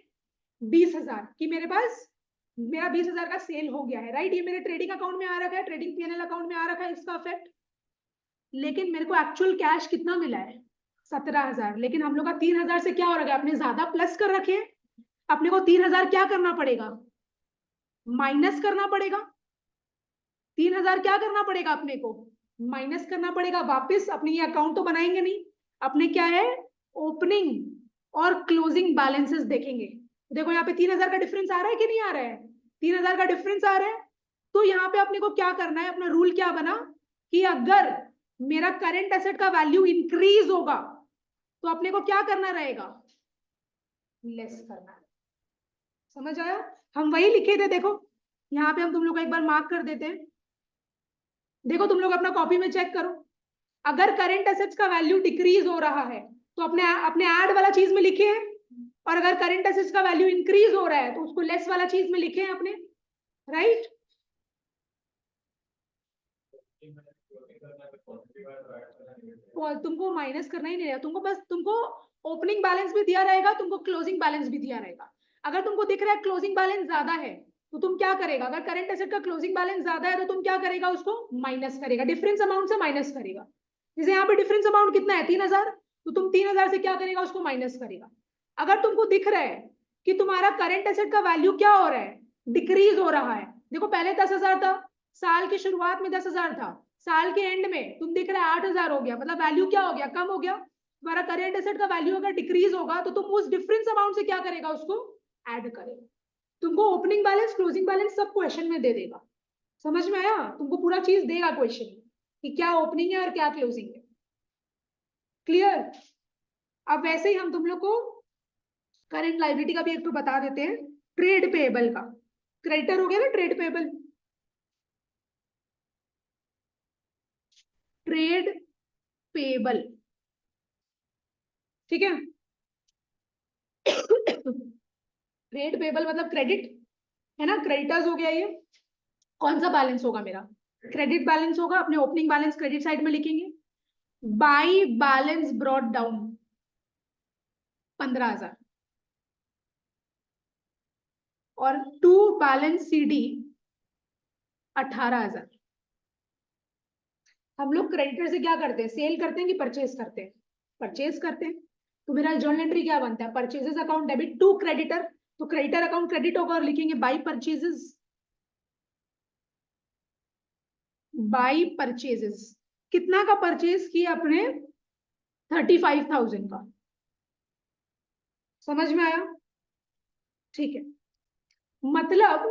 20,000 कि मेरे पास, मेरा 20,000 का सेल हो गया है, राइट। ये मेरे ट्रेडिंग अकाउंट में आ रखा है, ट्रेडिंग पीएनएल अकाउंट में आ रखा है इसका इफेक्ट। लेकिन मेरे को एक्चुअल कैश कितना मिला है, 17,000। लेकिन हम लोग का 3,000 से क्या हो रहा है, अपने ज्यादा प्लस कर रखे, अपने को 3,000 क्या करना पड़ेगा, माइनस करना पड़ेगा। 3,000 क्या करना पड़ेगा अपने को, माइनस करना पड़ेगा। वापस अपने ये अकाउंट तो बनाएंगे नहीं, अपने क्या है, ओपनिंग और क्लोजिंग बैलेंसेस देखेंगे। देखो यहाँ पे 3,000 का डिफरेंस आ रहा है कि नहीं आ रहा है, 3,000 का डिफरेंस आ रहा है। तो यहाँ पे अपने को क्या करना है, अपना रूल क्या बना कि अगर मेरा करंट एसेट का वैल्यू इंक्रीज होगा तो अपने को क्या करना रहेगा, लेस करना है। समझ आया? हम वही लिखे थे, देखो यहाँ पे हम तुम लोग को एक बार मार्क कर देते हैं। देखो तुम लोग अपना कॉपी में चेक करो, अगर करंट एसेट्स का वैल्यू डिक्रीज हो रहा है तो अपने अपने ऐड वाला चीज में लिखे हैं, और अगर करंट एसेट्स का वैल्यू इंक्रीज हो रहा है तो उसको लेस वाला चीज में लिखे हैं अपने, राइट। तुमको माइनस करना ही नहीं रहेगा, तुमको बस, तुमको ओपनिंग बैलेंस भी दिया रहेगा, तुमको क्लोजिंग बैलेंस भी दिया रहेगा। अगर तुमको दिख रहा है क्लोजिंग बैलेंस ज्यादा है तो तुम क्या करेगा, अगर करंट एसेट का क्लोजिंग बैलेंस ज्यादा है तो तुम क्या करेगा, उसको माइनस करेगा, डिफरेंस अमाउंट से माइनस करेगा। जैसे यहाँ पे डिफरेंस अमाउंट कितना है, 3,000, तो तुम 3,000 से क्या करेगा, उसको माइनस करेगा। अगर तुमको दिख रहा है कि तुम्हारा करंट एसेट का वैल्यू क्या हो रहा है, डिक्रीज हो रहा है, देखो पहले 10,000 था, साल की शुरुआत में 10,000 था, साल के एंड में तुम दिख रहा है 8,000 हो गया, मतलब वैल्यू क्या हो गया, कम हो गया। तुम्हारा करंट एसेट का वैल्यू अगर डिक्रीज होगा तो तुम उस डिफरेंस अमाउंट से क्या करेगा, उसको ऐड करेगा। तुमको ओपनिंग बैलेंस क्लोजिंग बैलेंस सब क्वेश्चन में दे देगा। समझ में आया? तुमको पूरा चीज देगा क्वेश्चन में कि क्या ओपनिंग है और क्या क्लोजिंग है। क्लियर? अब वैसे ही हम तुम लोग को करंट लायबिलिटी का भी एक तो बता देते हैं, ट्रेड पेएबल का। क्रेडिटर हो गया ना ट्रेड पेएबल, ट्रेड पेएबल, ठीक है। ट्रेड पेएबल मतलब क्रेडिट है ना, क्रेडिटर्स हो गया ये। कौन सा बैलेंस होगा मेरा, क्रेडिट बैलेंस होगा, अपने ओपनिंग बैलेंस क्रेडिट साइड में लिखेंगे। बाई बैलेंस ब्रॉट डाउन 15,000, और टू बैलेंस सीडी 18,000। हम लोग क्रेडिटर से क्या करते हैं, सेल करते हैं कि परचेज करते हैं, परचेज करते हैं। तो मेरा जर्नल एंट्री क्या बनता है, purchases account debit to creditor, तो क्रेडिटर अकाउंट क्रेडिट होगा और लिखेंगे बाई परचेजेस, बाई परचेजेस। कितना का परचेज किया अपने, 35,000 का। समझ में आया? ठीक है, मतलब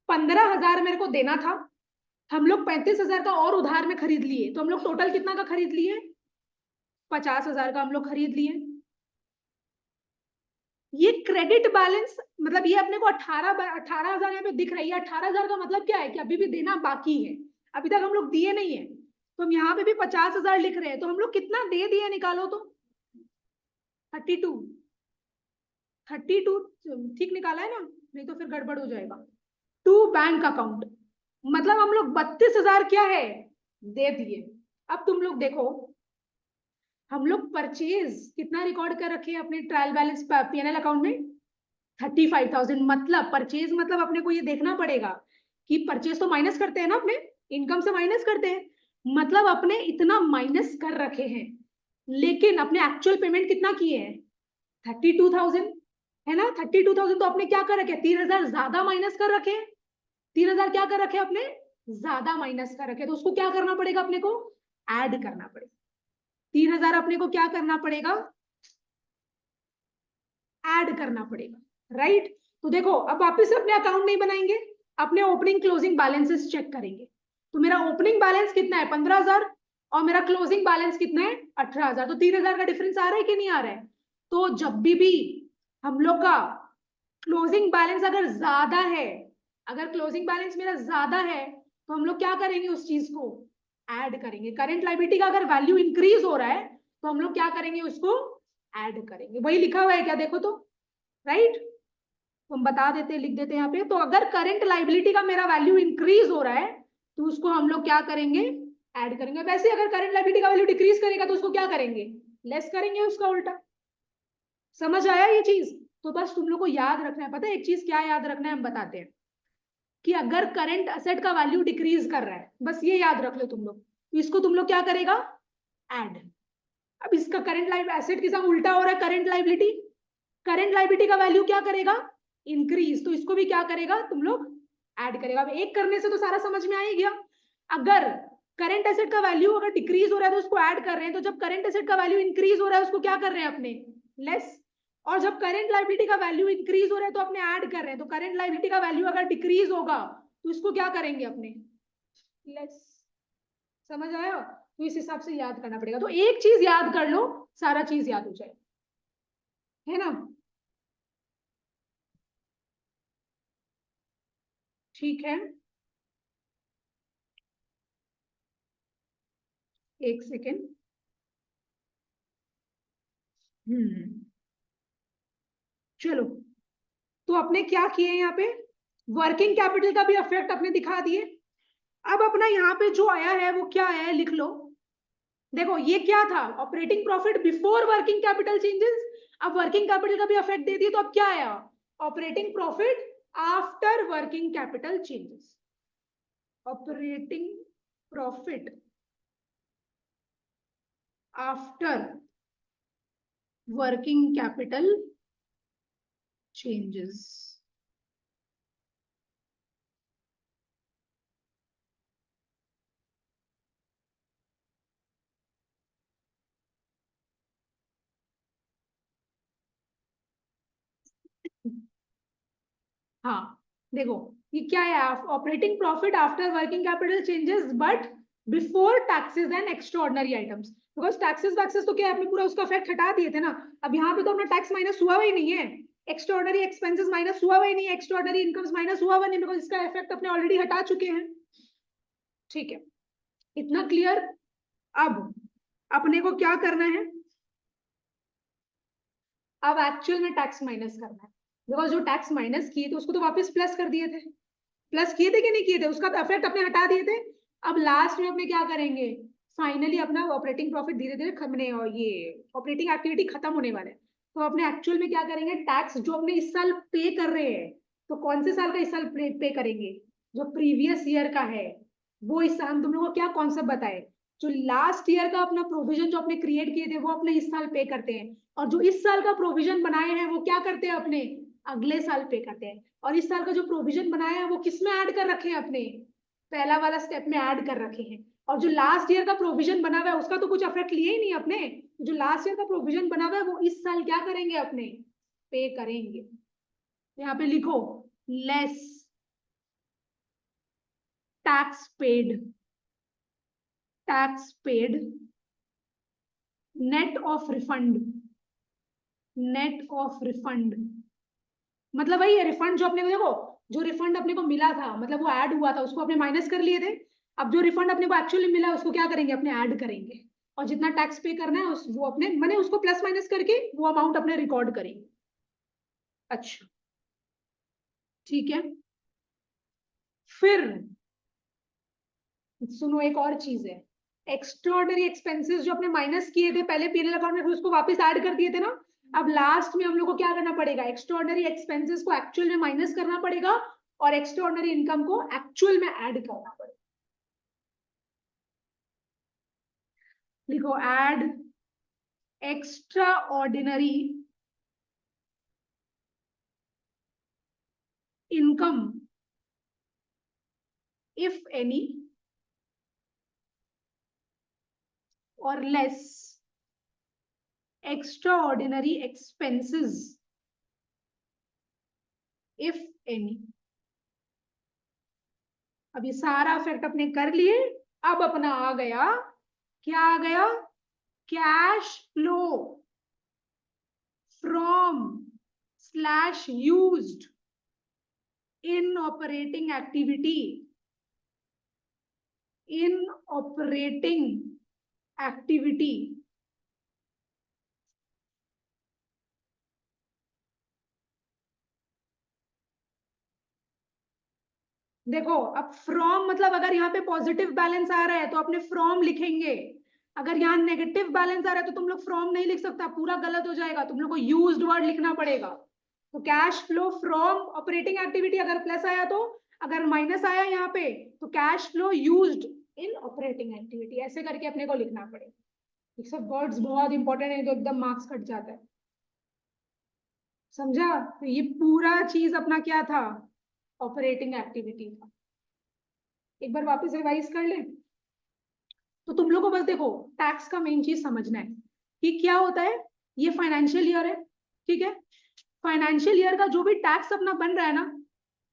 15,000 मेरे को देना था, हम लोग 35,000 का और उधार में खरीद लिए, तो हम लोग टोटल कितना का खरीद लिए, 50,000 का हम लोग खरीद लिए। ये क्रेडिट बैलेंस मतलब ये अपने को 18,000 यहाँ पे दिख रही है। 18,000 का मतलब क्या है कि अभी भी देना बाकी है, अभी तक हम लोग दिए नहीं है, तो हम यहाँ पे भी 50,000 लिख रहे हैं, तो हम लोग कितना दे दिए निकालो तो, 32 32 ठीक निकाला है ना, नहीं तो फिर गड़बड़ हो जाएगा। टू बैंक अकाउंट, मतलब हम लोग 32,000 क्या है दे दिए। अब तुम लोग देखो, हम लोग परचेज कितना रिकॉर्ड कर रखे हैं अपने ट्रायल बैलेंस पीएनएल अकाउंट में, 35,000। मतलब परचेज, मतलब अपने को ये देखना पड़ेगा कि परचेज तो माइनस करते हैं ना, अपने इनकम से माइनस करते हैं, मतलब अपने इतना माइनस कर रखे हैं, लेकिन अपने एक्चुअल पेमेंट कितना किए हैं 32,000, है ना। 32,000 तो अपने क्या कर रखे, 3,000 ज्यादा माइनस कर रखे हैं। 3,000 क्या कर रखे अपने, ज्यादा माइनस कर रखे, तो उसको क्या करना पड़ेगा अपने को, ऐड करना पड़ेगा। 3,000 अपने को क्या करना पड़ेगा, ऐड करना पड़ेगा, राइट। तो देखो अब वापस से अपने अकाउंट नहीं बनाएंगे, अपने ओपनिंग क्लोजिंग बैलेंसेस चेक करेंगे। तो मेरा ओपनिंग बैलेंस कितना है 15,000 और मेरा क्लोजिंग बैलेंस कितना है 18,000, तो 3,000 का डिफरेंस आ रहा है कि नहीं आ रहा है। तो जब भी हम लोग का क्लोजिंग बैलेंस अगर ज्यादा है, अगर क्लोजिंग बैलेंस मेरा ज्यादा है, तो हम लोग क्या करेंगे, उस चीज को ऐड करेंगे। करंट लायबिलिटी का अगर वैल्यू इंक्रीज हो रहा है, तो हम लोग क्या करेंगे, उसको ऐड करेंगे। वही लिखा हुआ है क्या, देखो तो, राइट। तो हम बता देते हैं, लिख देते हैं यहाँ पे। तो अगर करंट लायबिलिटी का मेरा वैल्यू इंक्रीज हो रहा है, तो उसको हम लोग क्या करेंगे, ऐड करेंगे। वैसे अगर करंट लायबिलिटी का वैल्यू डिक्रीज करेगा, तो उसको क्या करेंगे, लेस करेंगे, उसका उल्टा। समझ आया ये चीज। तो बस तुम लोग को याद रखना है, पता है एक चीज क्या याद रखना है, हम बताते हैं कि अगर करंट असेट का वैल्यू डिक्रीज कर रहा है, बस ये याद रख लो तुम लोग, तो इसको तुम लोग क्या करेगा, ऐड। अब इसका करंट लाइफ एसेट के साथ उल्टा हो रहा है, करंट लायबिलिटी, करंट लायबिलिटी का वैल्यू क्या करेगा, इंक्रीज, तो इसको भी क्या करेगा तुम लोग, ऐड करेगा। अब एक करने से तो सारा समझ में आ ही गया। अगर करंट एसेट का वैल्यू अगर डिक्रीज हो रहा है, तो उसको ऐड कर रहे हैं, तो जब करंट एसेट का वैल्यू इंक्रीज हो रहा है, उसको क्या कर रहे हैं अपने, लेस। और जब करंट लायबिलिटी का वैल्यू इंक्रीज हो रहा है, तो अपने ऐड कर रहे हैं। तो करंट लायबिलिटी का वैल्यू अगर डिक्रीज होगा, तो इसको क्या करेंगे अपने, लेस। समझ आया। तो इस हिसाब से याद करना पड़ेगा। तो एक चीज याद कर लो, सारा चीज याद हो जाए, है ना। ठीक है, एक सेकेंड। चलो, तो अपने क्या किए यहाँ पे, वर्किंग कैपिटल का भी इफेक्ट अपने दिखा दिए। अब अपना यहाँ पे जो आया है वो क्या आया है, लिख लो। देखो ये क्या था, operating profit before working capital changes. अब वर्किंग कैपिटल का भी इफेक्ट दे दिए, तो अब क्या आया, operating profit after working capital changes. Operating profit after working capital changes. हाँ देखो, ये क्या है, operating profit after working capital changes but before taxes and extraordinary items. Because taxes waxes तो क्या है, आपने पूरा उसका इफेक्ट हटा दिए थे ना। अब यहाँ पे तो अपना टैक्स माइनस हुआ ही नहीं है, एक्स्ट्राऑर्डिनरी एक्सपेंसेस माइनस हुआ ही नहीं है, एक्स्ट्राऑर्डिनरी इनकम्स माइनस हुआ नहीं, बिकॉज इसका इफेक्ट अपने ऑलरेडी हटा चुके हैं। ठीक है, इतना क्लियर। अब अपने को क्या करना है, अब एक्चुअल में टैक्स माइनस करना है। बिकॉज जो टैक्स माइनस किए थे उसको तो वापस प्लस कर दिए थे, प्लस किए थे कि नहीं किए थे, उसका इफेक्ट अपने हटा दिए थे। अब लास्ट में अपने क्या करेंगे, फाइनली अपना ऑपरेटिंग प्रॉफिट धीरे धीरे खमने, और ये ऑपरेटिंग एक्टिविटी खत्म होने वाला है। तो अपने एक्चुअल में क्या करेंगे, टैक्स जो अपने इस साल पे कर रहे हैं, तो कौन से साल का इस साल पे करेंगे, जो प्रीवियस ईयर का है वो इस साल। तुम लोगों को क्या कॉन्सेप्ट बताए, जो लास्ट ईयर का अपना प्रोविजन जो अपने क्रिएट किए थे, वो अपने इस साल पे करते हैं, और जो इस साल का प्रोविजन बनाए हैं वो क्या करते हैं, अपने अगले साल पे करते हैं। और इस साल का जो प्रोविजन बनाया है वो किस में ऐड कर रखे हैं, अपने पहला वाला स्टेप में ऐड कर रखे हैं। और जो लास्ट ईयर का प्रोविजन बना हुआ है उसका तो कुछ इफेक्ट लिए ही नहीं अपने। जो लास्ट ईयर का प्रोविजन बना हुआ है वो इस साल क्या करेंगे, अपने पे करेंगे। यहाँ पे लिखो, less tax paid, tax paid net of refund, net of refund. मतलब वही है, रिफंड जो अपने को, देखो जो रिफंड अपने को मिला था, मतलब वो ऐड हुआ था, उसको अपने माइनस कर लिए थे। अब जो रिफंड अपने को एक्चुअली मिला उसको क्या करेंगे, अपने ऐड करेंगे। और जितना टैक्स पे करना है वो अपने मैंने उसको प्लस माइनस करके वो अमाउंट अपने रिकॉर्ड करेंगे। अच्छा ठीक है, फिर सुनो एक और चीज है, एक्स्ट्राऑर्डिनरी एक्सपेंसेस जो अपने माइनस किए थे पहले पीएनएल अकाउंट में, फिर उसको वापस ऐड कर दिए थे ना, अब लास्ट में हम लोग को क्या करना पड़ेगा, एक्स्ट्राऑर्डिनरी एक्सपेंसेस को एक्चुअल में माइनस करना पड़ेगा और एक्स्ट्राऑर्डिनरी इनकम को एक्चुअल में ऐड करना पड़ेगा। लिखो add extraordinary income if any or less extraordinary expenses if any। अब ये सारा इफेक्ट अपने कर लिए, अब अपना आ गया, क्या आ गया, cash flow from slash used in operating activity, in operating activity. देखो अब फ्रॉम मतलब अगर यहाँ पे पॉजिटिव बैलेंस आ रहा है तो अपने फ्रॉम लिखेंगे, अगर यहाँ नेगेटिव बैलेंस आ रहा है तो तुम लोग फ्रॉम नहीं लिख सकता, पूरा गलत हो जाएगा, तुम लोग को यूज्ड वर्ड लिखना पड़ेगा। तो cash flow from operating activity अगर प्लस आया तो, अगर माइनस आया यहाँ पे तो cash flow used in operating activity, ऐसे करके अपने को लिखना पड़ेगा। ये सब वर्ड्स बहुत इंपॉर्टेंट है, तो एकदम मार्क्स कट जाता है, समझा। तो ये पूरा चीज अपना क्या था, ऑपरेटिंग एक्टिविटी था। एक बार वापस रिवाइज कर ले। तो तुम लोग को बस देखो टैक्स का मेन चीज समझना है कि क्या होता है, ये फाइनेंशियल ईयर है, ठीक है, फाइनेंशियल ईयर का जो भी टैक्स अपना बन रहा है ना,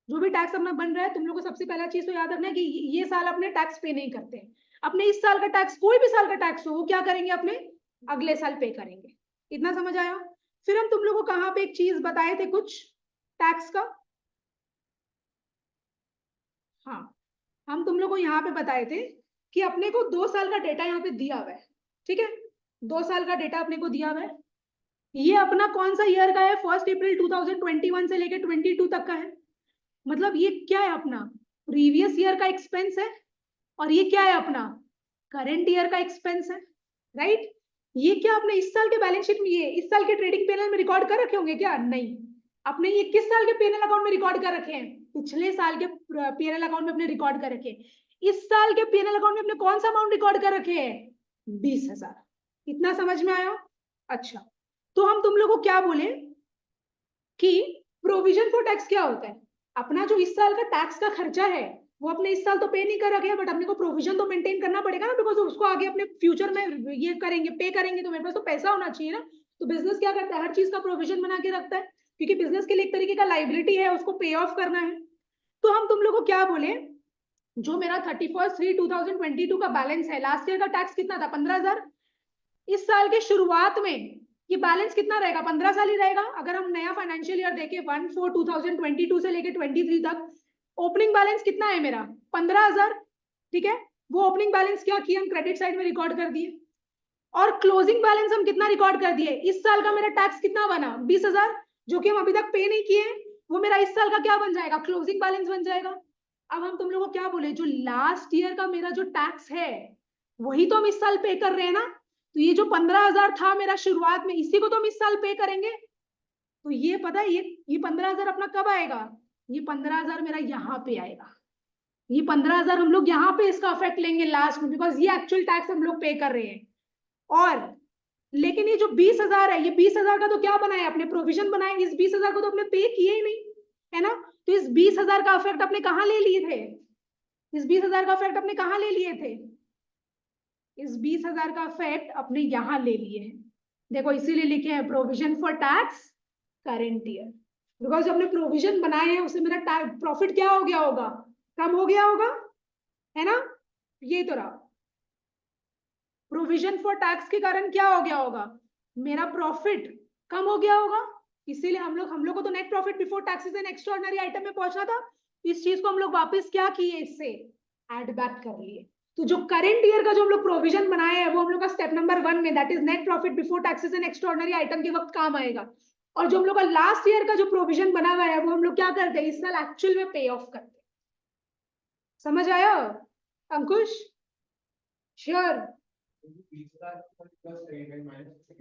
जो भी टैक्स अपना बन रहा है, तुम लोग को सबसे पहला चीज तो याद रखना है कि ये साल अपने टैक्स पे नहीं करते हैं, अपने इस साल का टैक्स, कोई भी साल का टैक्स हो वो क्या करेंगे, अपने अगले साल पे करेंगे। इतना समझ आया। फिर हम तुम लोग को कहाँ पे एक चीज बताए थे कुछ टैक्स का, हाँ हम तुम लोग को यहाँ पे बताए थे कि अपने को 2 साल का डेटा यहाँ पे दिया हुआ है, ठीक है, 2 साल का डेटा अपने को दिया हुआ है। ये अपना कौन सा ईयर का है, 1 अप्रैल 2021 से लेके 22 तक का है, मतलब ये क्या है अपना प्रीवियस ईयर का एक्सपेंस है, और ये क्या है अपना करंट ईयर का एक्सपेंस है, राइट। ये क्या आपने इस साल के बैलेंस शीट में, ये इस साल के ट्रेडिंग पैनल में रिकॉर्ड कर रखे होंगे क्या, नहीं, अपने ये किस साल के पीएनएल अकाउंट में रिकॉर्ड कर रखे हैं, पिछले साल के पीएनएल अकाउंट में अपने रिकॉर्ड कर रखे हैं। इस साल के पीएनएल अकाउंट में अपने कौन सा अमाउंट रिकॉर्ड कर रखे हैं, 20,000। इतना समझ में आया। अच्छा तो हम तुम लोग को क्या बोले कि प्रोविजन फॉर टैक्स क्या होता है, अपना जो इस साल का टैक्स का खर्चा है वो अपने इस साल तो पे नहीं कर रखे हैं, बट अपने को प्रोविजन तो मेंटेन करना पड़ेगा ना, बिकॉज उसको आगे अपने फ्यूचर में ये करेंगे, पे करेंगे, तो मेरे पास तो पैसा होना चाहिए ना। तो बिजनेस क्या करता है, हर चीज का प्रोविजन बना के रखता है, क्योंकि बिजनेस के लिए एक तरीके का लाइबिलिटी है, उसको पे ऑफ करना है। तो हम तुम लोग को क्या बोले, जो मेरा 31/3/2022 का बैलेंस है, लास्ट ईयर का टैक्स कितना था, 15,000, इस साल के शुरुआत में ये बैलेंस कितना रहेगा, 15 साल ही रहेगा। अगर हम नया फाइनेंशियल ईयर देखें 1/4/2022 से लेके 23 तक, ओपनिंग बैलेंस कितना है मेरा, 15,000, ठीक है, वो ओपनिंग बैलेंस क्या किया, हम क्रेडिट साइड में रिकॉर्ड कर दिए, और क्लोजिंग बैलेंस हम कितना रिकॉर्ड कर दिए, इस साल का मेरा टैक्स कितना बना, 20,000, जो कि हम अभी तक पे नहीं किए, वो मेरा इस साल का क्या बन जाएगा, क्लोजिंग बैलेंस बन जाएगा। अब हम तुम लोग को क्या बोले, जो लास्ट ईयर का मेरा जो टैक्स है वही तो हम इस साल पे कर रहे हैं ना, तो ये जो 15,000 था मेरा शुरुआत में, इसी को तो हम इस साल पे करेंगे। तो ये पता है ये 15,000 अपना कब आएगा, ये 15,000 मेरा यहाँ पे आएगा, ये 15,000 हम लोग यहाँ पे इसका इफेक्ट लेंगे लास्ट में, बिकॉज ये एक्चुअल टैक्स हम लोग पे कर रहे हैं। और लेकिन ये जो 20,000 है, ये 20,000 का तो क्या बनाया, अपने प्रोविजन बनाए, इस 20,000 को तो अपने पे किए ही नहीं, है ना। तो इस 20,000 का इफेक्ट अपने कहाँ ले लिए थे, इस 20,000 का इफेक्ट अपने कहाँ ले लिए थे, इस 20,000 का इफेक्ट अपने यहां ले लिए हैं। देखो इसीलिए लिखे हैं provision for tax current year, because जो हमने प्रोविजन बनाए हैं उससे मेरा प्रॉफिट क्या हो गया होगा, कम हो गया होगा, है ना। ये तो रहा प्रोविजन फॉर टैक्स के कारण क्या हो गया होगा, मेरा प्रॉफिट कम हो गया होगा, इसीलिए हम लोग को तो net profit before taxes and extraordinary item में पहुंचना था, इस चीज को हम लोग वापस क्या किए, इससे ऐड बैक कर लिए। तो जो करंट ईयर का जो हम लोग प्रोविजन बनाए हैं वो हम लोग का स्टेप नंबर 1 में, that is net profit before taxes and extraordinary item के वक्त काम आएगा। और जो हम लोग का लास्ट ईयर का जो प्रोविजन बना हुआ है वो हम लोग क्या करते हैं, इस साल एक्चुअल में पे ऑफ करते हैं। समझ आया अंकुश? श्योर?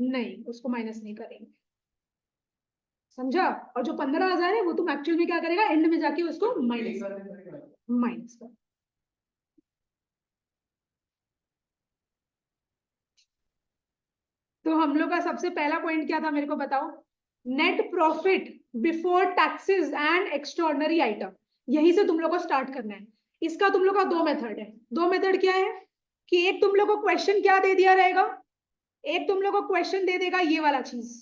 नहीं, उसको माइनस नहीं करेंगे, समझा? और जो 15,000 है वो तुम एक्चुअल में क्या करेगा, एंड में जाके उसको माइनस कर। तो हम लोग का सबसे पहला पॉइंट क्या था, मेरे को बताओ? Net profit before taxes and extraordinary item. यही से तुम लोग को स्टार्ट करना है। इसका तुम लोग का दो मेथड है। दो मेथड क्या है कि एक तुम लोग को क्वेश्चन क्या दे दिया रहेगा, एक तुम लोग को क्वेश्चन दे देगा ये वाला चीज,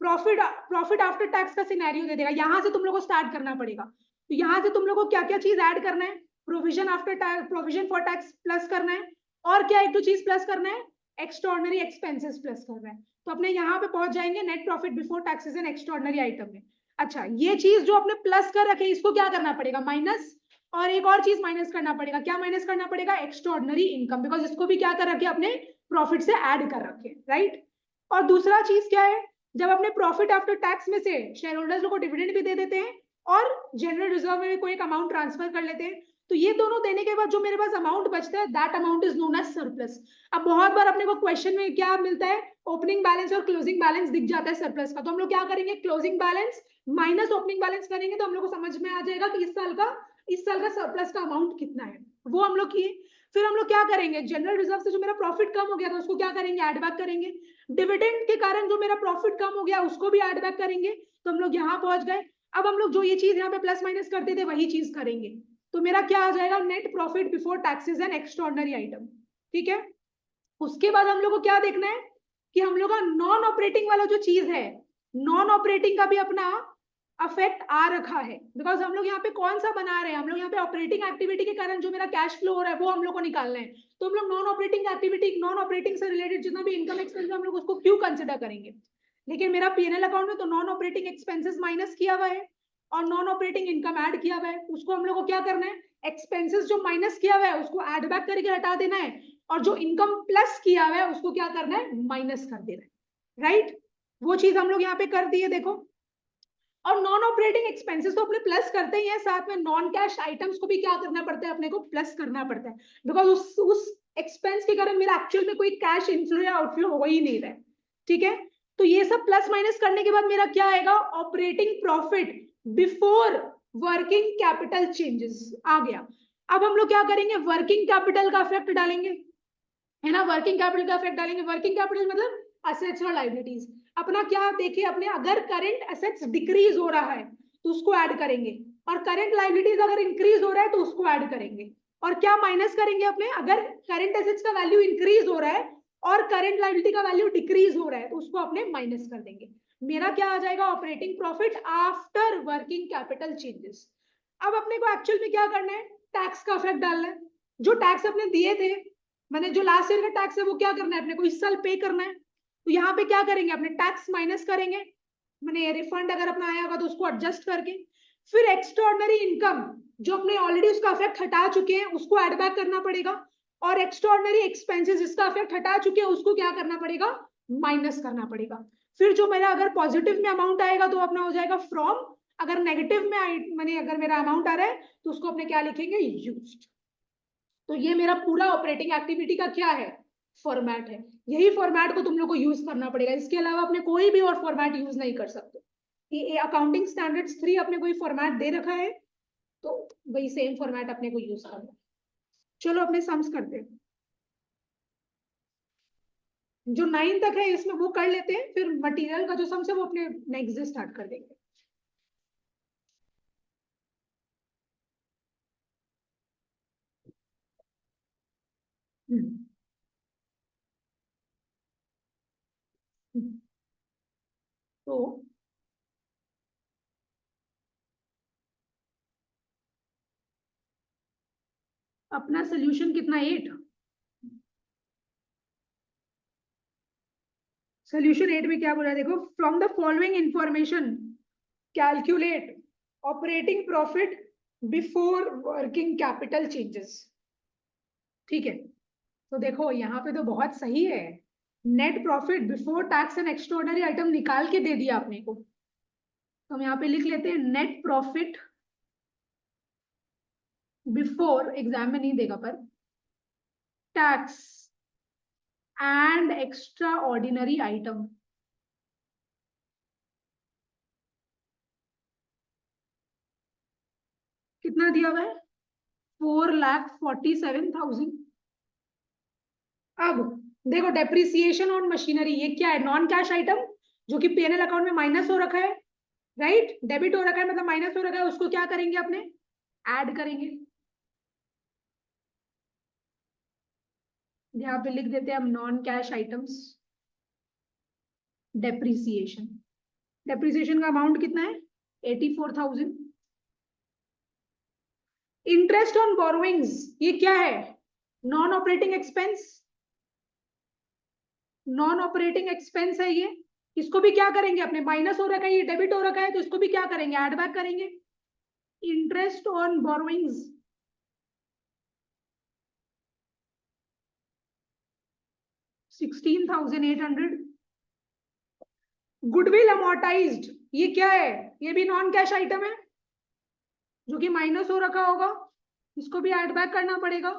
प्रॉफिट प्रॉफिट आफ्टर टैक्स का सिनेरियो दे देगा। यहां से तुम लोग को स्टार्ट करना पड़ेगा। तो यहां से तुम लोग को क्या क्या चीज ऐड करना है, provision after tax, provision for tax plus करना है, और क्या एक दो चीज प्लस करना है, एक्स्ट्राऑर्डिनरी एक्सपेंसेस प्लस करना है। तो अपने यहाँ पे पहुंच जाएंगे net profit before taxes and extraordinary item में। अच्छा, ये चीज जो अपने प्लस कर रखे इसको क्या करना पड़ेगा, माइनस। और एक और चीज माइनस करना पड़ेगा, क्या माइनस करना पड़ेगा, एक्स्ट्राऑर्डिनरी इनकम, बिकॉज इसको भी क्या कर रखे अपने प्रॉफिट से ऐड कर रखे, राइट। और दूसरा चीज क्या है, जब अपने प्रॉफिट आफ्टर टैक्स में से शेयर होल्डर्स को डिविडेंड भी दे देते हैं और जनरल रिजर्व में भी कोई एक अमाउंट ट्रांसफर कर लेते हैं, तो ये दोनों देने के बाद जो मेरे पास अमाउंट बचता है that amount is known as surplus. अब बहुत बार अपने को क्वेश्चन में क्या मिलता है, ओपनिंग बैलेंस और क्लोजिंग बैलेंस दिख जाता है सरप्लस का, तो हम लोग क्या करेंगे, closing balance minus opening balance करेंगे, तो हम लोग को समझ में आ जाएगा कि इस साल का सरप्लस का अमाउंट कितना है, वो हम लोग किए। फिर हम लोग क्या करेंगे, जनरल रिजर्व से जो मेरा प्रॉफिट कम हो गया था उसको क्या करेंगे, एड बैक करेंगे। डिविडेंड के कारण जो मेरा प्रॉफिट कम हो गया उसको भी ऐड बैक करेंगे। तो हम लोग यहाँ पहुंच गए। अब हम लोग जो ये चीज यहाँ पे प्लस माइनस करते थे वही चीज करेंगे। तो मेरा क्या आ जाएगा, net profit before taxes and extraordinary item. ठीक है। उसके बाद हम लोग को क्या देखना है कि हम लोग का नॉन ऑपरेटिंग वाला जो चीज है, नॉन ऑपरेटिंग का भी अपना अफेक्ट आ रखा है, बिकॉज हम लोग यहाँ पे कौन सा बना रहे हैं, हम लोग यहाँ पे ऑपरेटिंग एक्टिविटी के कारण जो मेरा कैश फ्लो हो रहा है वो हम लोग को निकालना है। तो हम लोग non operating activity, non operating से रिलेटेड जितना भी इनकम एक्सपेंस हम लोग उसको क्यों कंसिडर करेंगे। लेकिन मेरा पीएनएल अकाउंट में तो नॉन ऑपरेटिंग एक्सपेंसेस माइनस किया हुआ है और नॉन ऑपरेटिंग इनकम ऐड किया हुआ है, उसको हम लोग को क्या करना है, एक्सपेंसेस जो माइनस किया हुआ है उसको ऐड बैक करके हटा देना है, और जो इनकम प्लस किया हुआ है उसको क्या करना है, माइनस कर देना है, राइट। वो चीज हम लोग यहाँ पे कर दिए, देखो। और नॉन ऑपरेटिंग एक्सपेंसेस तो अपने प्लस करते ही है, साथ में नॉन कैश आइटम्स को भी क्या करना पड़ता है, अपने को प्लस करना पड़ता है, बिकॉज उस एक्सपेंस के कारण मेरा एक्चुअल में कोई कैश इनफ्लो या आउटफ्लो हो ही नहीं रहा है। ठीक है। तो ये सब प्लस माइनस करने के बाद मेरा क्या आएगा, operating profit before working capital changes आ गया। अब हम लोग क्या करेंगे, वर्किंग कैपिटल का इफेक्ट डालेंगे, है ना, वर्किंग कैपिटल का इफेक्ट डालेंगे। वर्किंग कैपिटल मतलब असेट्स और लाइबिलिटीज। अपना क्या देखिए, अपने अगर करंट असेट्स डिक्रीज हो रहा है तो उसको ऐड करेंगे, और करंट लाइबिलिटीज अगर इंक्रीज हो रहा है तो उसको ऐड करेंगे। और क्या माइनस करेंगे अपने, अगर करंट एसेट्स का वैल्यू इंक्रीज हो रहा है और करंट लाइबिलिटी का वैल्यू डिक्रीज हो रहा है तो उसको अपने माइनस कर देंगे। मेरा क्या आ जाएगा, operating profit after working capital changes. अब अपने को एक्चुअल में क्या करना है, टैक्स का इफेक्ट डालना है। जो टैक्स अपने दिए थे, मैंने जो लास्ट ईयर का टैक्स है वो क्या करना है, अपने को इस साल पे करना है। तो यहाँ पे क्या करेंगे, अपने टैक्स माइनस करेंगे, मैंने रिफंड अगर अपना आया होगा तो उसको एडजस्ट करके, फिर एक्स्ट्राऑर्डिनरी इनकम जो अपने ऑलरेडी उसका इफेक्ट हटा चुके हैं उसको एड बैक करना पड़ेगा, और एक्स्ट्राऑर्डिनरी एक्सपेंसेस जिसका इफेक्ट हटा चुके हैं उसको क्या करना पड़ेगा, माइनस करना पड़ेगा। फिर जो मेरा अगर पॉजिटिव में अमाउंट आएगा तो अपना हो जाएगा फ्रॉम, अगर नेगेटिव में मैंने अगर मेरा अमाउंट आ रहा है तो उसको अपने क्या लिखेंगे, यूज्ड। तो ये मेरा पूरा ऑपरेटिंग एक्टिविटी का क्या है, फॉर्मेट है। यही फॉर्मेट को तुम लोग को यूज करना पड़ेगा, इसके अलावा अपने कोई भी और फॉर्मेट यूज नहीं कर सकते। ये अकाउंटिंग स्टैंडर्ड्स 3 अपने कोई फॉर्मेट दे रखा है तो वही सेम फॉर्मेट अपने को यूज करना। चलो अपने सम्स करते हैं, जो 9 तक है इसमें वो कर लेते हैं, फिर मटेरियल का जो सम्स है वो अपने नेक्स्ट डे स्टार्ट कर देंगे। हम्म, हम्म। तो अपना सोल्यूशन कितना, 8। सोल्यूशन 8 में क्या बोला है, देखो, from the following information calculate operating profit before working capital changes. ठीक है। तो देखो यहाँ पे तो बहुत सही है, net profit before tax and extraordinary item निकाल के दे दिया आपने को। तो हम यहाँ पे लिख लेते हैं नेट प्रॉफिट बिफोर, एग्जाम में नहीं देगा पर, tax and extraordinary item. कितना दिया हुआ है? 4,47,000। अब देखो डेप्रिसिएशन ऑन मशीनरी, ये क्या है? नॉन कैश आइटम जो कि पीएनएल अकाउंट में माइनस हो रखा है, राइट? डेबिट हो रखा है मतलब माइनस हो रखा है, उसको क्या करेंगे अपने? ऐड करेंगे। यहाँ पे लिख देते हैं हम non cash items, depreciation. Depreciation का अमाउंट कितना है? 84,000। इंटरेस्ट ऑन बोरोइंग्स, ये क्या है? Non operating expense, non operating expense है ये। इसको भी क्या करेंगे अपने? माइनस हो रखा है, ये डेबिट हो रखा है, तो इसको भी क्या करेंगे? ऐड बैक करेंगे। Interest on borrowings 16,800। Goodwill amortised, ये क्या है? ये भी नॉन कैश आइटम है जो कि माइनस हो रखा होगा, इसको भी ऐड बैक करना पड़ेगा।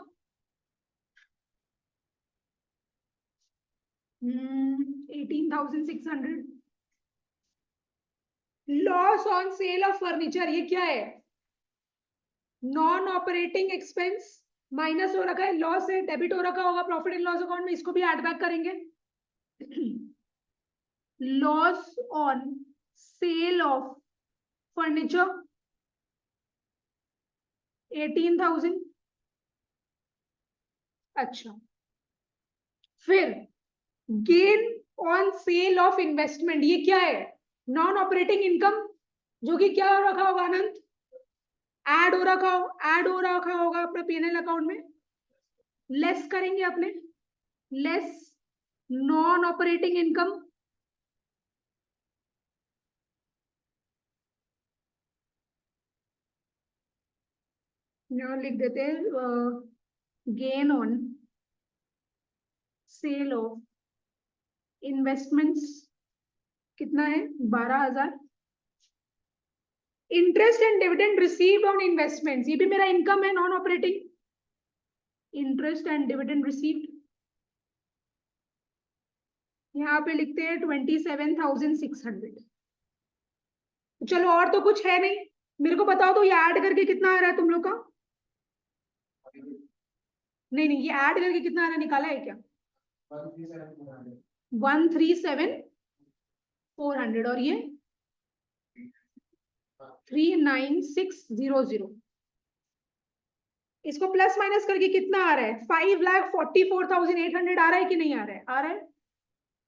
18,600। Loss on sale of furniture, ये क्या है? नॉन ऑपरेटिंग एक्सपेंस, माइनस हो रखा है, लॉस है, डेबिट हो रखा होगा प्रॉफिट एंड लॉस अकाउंट में, इसको भी ऐड बैक करेंगे। Loss on sale of furniture 18,000। अच्छा, फिर gain on sale of investment, ये क्या है? नॉन ऑपरेटिंग इनकम जो कि क्या हो रखा होगा अनंत? ऐड हो रखा होगा अपने पीएनएल अकाउंट में। लेस करेंगे अपने, लेस नॉन ऑपरेटिंग इनकम, यहाँ लिख देते हैं gain on sale of investments, कितना है? 12,000। Interest and dividend received on investments, ये भी मेरा इनकम है non operating. Interest and dividend received यहाँ पे लिखते हैं 27,600। चलो और तो कुछ है नहीं, मेरे को बताओ तो ये ऐड करके कितना आ रहा है तुम लोग का? नहीं नहीं, ये ऐड करके कितना आ रहा है, निकाला है क्या? 137,400 और ये 39,600। इसको प्लस माइनस करके कितना आ रहा है? 5,44,800 आ रहा है कि नहीं आ रहा है? आ रहा है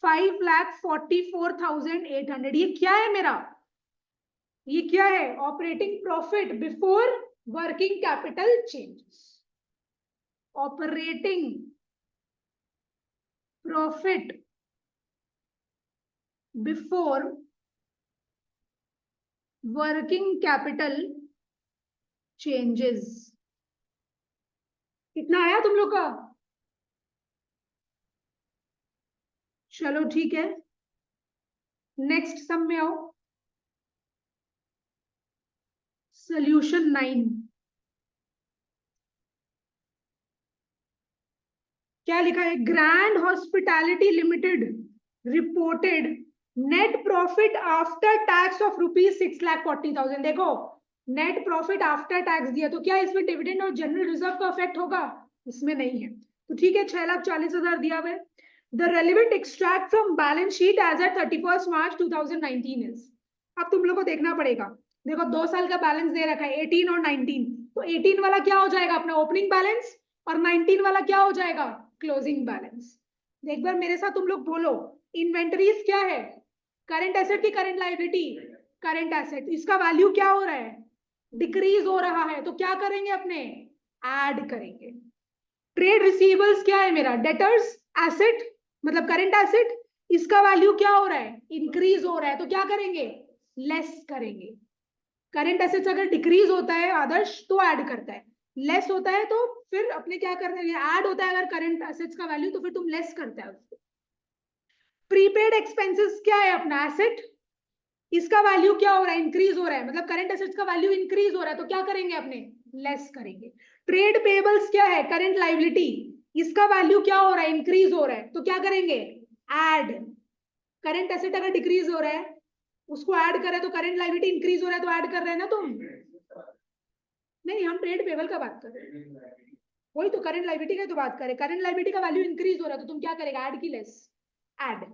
5,44,800। ये क्या है मेरा? ये क्या है? Operating profit before working capital changes. Operating profit before working capital changes. कितना आया तुम लोग का? चलो ठीक है, नेक्स्ट सम में आओ। सोल्यूशन 9। क्या लिखा है? Grand hospitality limited reported net profit after tax of ₹6,40,000। देखो नेट प्रॉफिट आफ्टर टैक्स दिया, तो क्या इसमें डिविडेंड और जनरल रिजर्व का इफेक्ट होगा? इसमें नहीं है, तो ठीक है 6,40,000 दिया हुआ है। The relevant extract from balance sheet as at 31 March 2019 is. अब तुम लोग को देखना पड़ेगा, देखो 2 साल का बैलेंस दे रखा है 18 और 19, तो 18 वाला क्या हो जाएगा अपना ओपनिंग बैलेंस, और 19 वाला क्या हो जाएगा? Closing balance. एक बार मेरे साथ तुम लोग बोलो, इन्वेंटरीज क्या है? करंट एसेट की करंट लायबिलिटी? Current asset. इसका वैल्यू क्या हो रहा है? डिक्रीज हो रहा है, तो क्या करेंगे अपने? ऐड करेंगे। ट्रेड रिसीवेबल्स क्या है मेरा? डेटर्स एसेट, मतलब करंट एसेट, इसका वैल्यू क्या हो रहा है? इंक्रीज हो रहा है, तो क्या करेंगे? लेस करेंगे। करंट एसेट्स अगर डिक्रीज होता है आदर्श तो ऐड करता है, लेस होता है तो फिर अपने क्या करते हैं? ऐड होता है अगर करंट एसेट्स का वैल्यू, तो फिर तुम लेस करता है उसको। प्रीपेड एक्सपेंसेस क्या है अपना? एसेट, इसका वैल्यू क्या हो रहा है, इंक्रीज हो रहा है, मतलब करंट एसेट्स का वैल्यू इंक्रीज हो रहा है, तो क्या करेंगे अपने, लेस करेंगे। ट्रेड पेबल्स क्या है, करंट लाइबिलिटी, इसका वैल्यू क्या हो रहा है, इंक्रीज हो रहा है, तो क्या करेंगे, ऐड। करंट एसेट अगर डिक्रीज हो रहा है उसको ऐड कर रहे हैं, तो करंट लाइबिलिटी इंक्रीज हो रहा है तो ऐड कर रहे हैं ना तुम। नहीं, हम ट्रेड पेबल का बात कर रहे हैं, वही तो करंट लाइबिलिटी का तो बात करें। करंट लाइबिलिटी का वैल्यू इंक्रीज हो रहा है तो तुम क्या करेगा, ऐड की लेस, ऐड।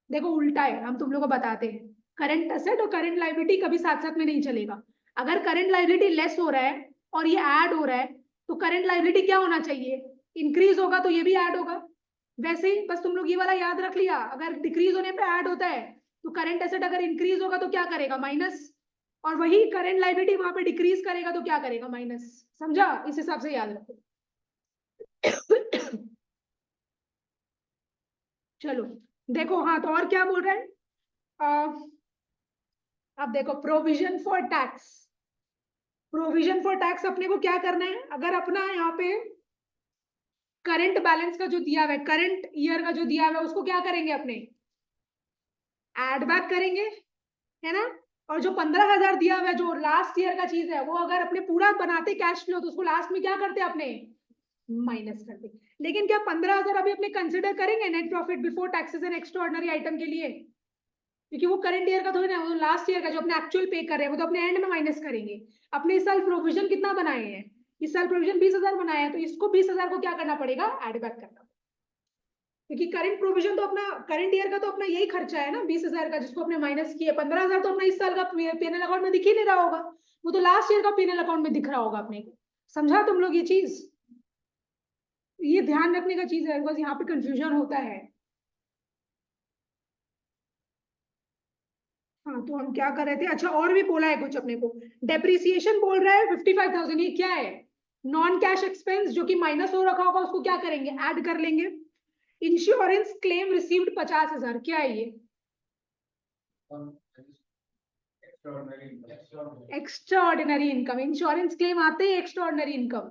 देखो उल्टा है, हम तुम लोग को बताते हैं, करंट एसेट और करंट लाइबिलिटी कभी साथ साथ में नहीं चलेगा। अगर करंट लाइबिलिटी लेस हो रहा है और ये ऐड हो रहा है तो करंट लाइबिलिटी क्या होना चाहिए, इंक्रीज होगा, तो ये भी ऐड होगा। वैसे ही बस तुम लोग ये वाला याद रख लिया, अगर डिक्रीज होने पे ऐड होता है तो करंट एसेट अगर इंक्रीज होगा तो क्या करेगा, माइनस, और वही करंट लाइबिलिटी वहां पे डिक्रीज करेगा तो क्या करेगा, माइनस। समझा, इस हिसाब से याद रखो। चलो देखो, हाँ तो और क्या बोल रहे हैं, अब देखो provision for tax. Provision for tax अपने को क्या करना है, अगर अपना यहाँ पे करंट बैलेंस का जो दिया हुआ है, करंट ईयर का जो दिया हुआ है, उसको क्या करेंगे अपने, एड बैक करेंगे, है ना। और जो 15,000 दिया हुआ है जो लास्ट ईयर का चीज है, वो अगर अपने पूरा बनाते कैश फ्लो तो उसको लास्ट में क्या करते अपने, माइनस करते। लेकिन क्या 15,000 अभी अपने कंसिडर करेंगे net profit before taxes and extraordinary item के लिए, क्योंकि वो करंट ईयर का थोड़ी ना, वो लास्ट ईयर का जो अपने एक्चुअल पे कर रहे हैं वो तो अपने एंड में माइनस करेंगे। अपने इस साल प्रोविजन कितना बनाए हैं, इस साल प्रोविजन 20,000 बनाए हैं, तो इसको 20,000 को क्या करना पड़ेगा, एड बैक करना, क्योंकि करंट प्रोविजन तो अपना करंट ईयर का तो अपना यही खर्चा है ना 20,000 का, जिसको अपने माइनस किए। 15,000 तो अपना इस साल का पीएनएल अकाउंट में दिख ही नहीं रहा होगा, वो तो लास्ट ईयर का पीएनएल अकाउंट में दिख रहा होगा अपने को। समझा तुम लोग ये चीज, ये ध्यान रखने का चीज है, बिकॉज यहाँ पे कंफ्यूजन होता है। हाँ तो हम क्या कर रहे थे, अच्छा और भी बोला है कुछ अपने को, डेप्रिसिएशन बोल रहा है 55,000, ये क्या है, नॉन कैश एक्सपेंस जो कि माइनस हो रखा होगा उसको क्या करेंगे, ऐड कर लेंगे। इंश्योरेंस क्लेम रिसीव्ड 50,000, क्या है ये, एक्स्ट्राऑर्डिनरी इनकम। इंश्योरेंस क्लेम आते ही एक्स्ट्राऑर्डिनरी इनकम,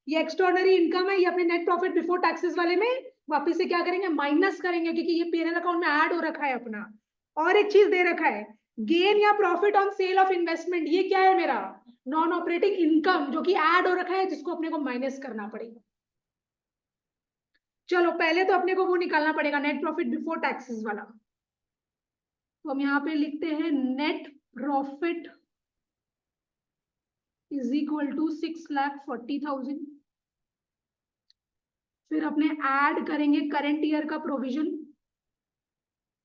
ये एक्स्ट्राऑर्डिनरी इनकम है, ये अपने नेट प्रॉफिट बिफोर टैक्सेस वाले में वापस से क्या करेंगे, माइनस करेंगे, क्योंकि ये पीएनएल अकाउंट में ऐड हो रखा है अपना। और एक चीज दे रखा है, गेन या profit on sale of investment, ये क्या है मेरा, नॉन ऑपरेटिंग इनकम, जो कि ऐड हो रखा है, जिसको अपने को माइनस करना पड़ेगा। चलो पहले तो अपने को वो निकालना पड़ेगा, नेट प्रॉफिट बिफोर टैक्सेस वाला। तो हम यहाँ पे लिखते हैं net profit is equal to 6,40,000। फिर अपने ऐड करेंगे करंट ईयर का provision,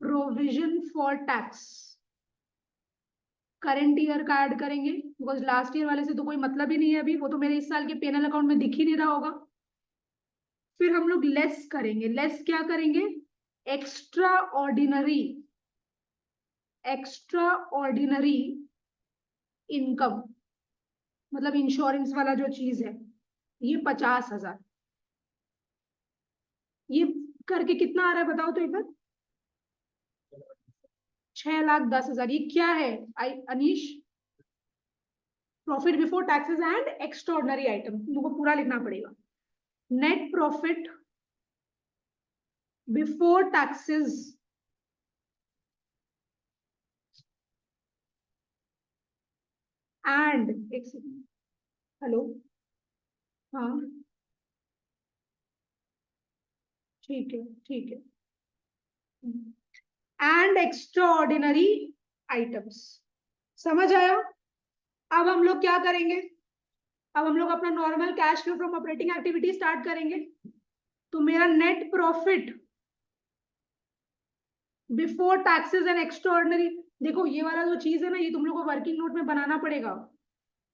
provision for tax, current year का ऐड करेंगे, बिकॉज लास्ट ईयर वाले से तो कोई मतलब ही नहीं है अभी, वो तो मेरे इस साल के पीएनएल अकाउंट में दिख ही नहीं रहा होगा। फिर हम लोग लेस करेंगे, लेस क्या करेंगे, extra ordinary, extra ordinary income, मतलब इंश्योरेंस वाला जो चीज है, ये 50,000। ये करके कितना आ रहा है बताओ तो एक बार, 6,10,000। ये क्या है Anish, profit before taxes and extraordinary item, तुमको पूरा लिखना पड़ेगा, net profit before taxes and, एक सेकंड, हेलो, हाँ ठीक है ठीक है, एंड एक्स्ट्रा ऑर्डिनरी आइटम्स, समझ आया। अब हम लोग क्या करेंगे, अब हम लोग अपना normal cash flow from operating activity start करेंगे। तो मेरा net profit before taxes and extra ordinary, देखो ये वाला जो चीज है ना, ये तुम लोग को वर्किंग नोट में बनाना पड़ेगा,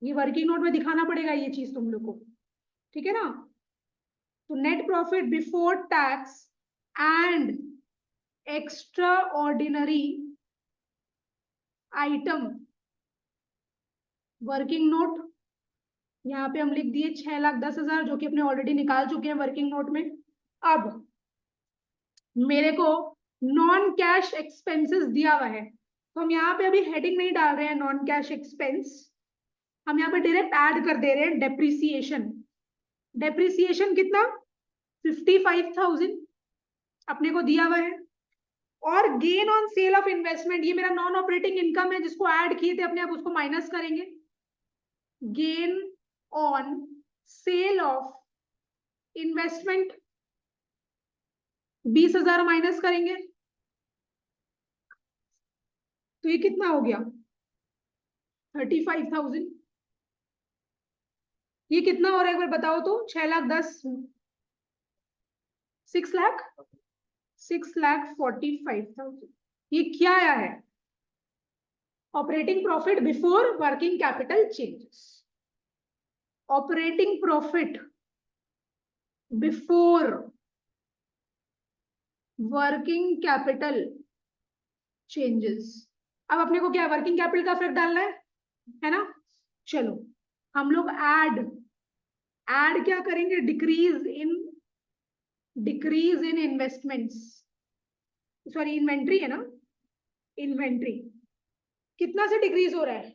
ये वर्किंग नोट में दिखाना पड़ेगा ये चीज तुम लोग को, ठीक है ना। तो net profit before tax and extraordinary item, working note, यहाँ पे हम लिख दिए 6,10,000, जो कि अपने ऑलरेडी निकाल चुके हैं वर्किंग नोट में। अब मेरे को नॉन कैश एक्सपेंसेस दिया हुआ है, तो हम यहाँ पे अभी हेडिंग नहीं डाल रहे हैं नॉन कैश एक्सपेंस, हम यहाँ पे डायरेक्ट ऐड कर दे रहे हैं डेप्रिसिएशन। डेप्रिसिएशन कितना, 55,000 अपने को दिया हुआ है, और gain on sale of investment, ये मेरा नॉन ऑपरेटिंग इनकम है जिसको ऐड किए थे अपने, आप उसको माइनस करेंगे। Gain on sale of investment 20,000 minus करेंगे, तो ये कितना हो गया 35,000। ये कितना हो रहा है एक बार बताओ तो, 6,10,000, 6,45,000। ये क्या आया है, operating profit before working capital changes. Operating profit before working capital changes. अब अपने को क्या वर्किंग कैपिटल का इफेक्ट डालना है ना। चलो हम लोग ऐड क्या करेंगे, decrease in investments, sorry inventory है ना, इन्वेंट्री कितना से डिक्रीज हो रहा है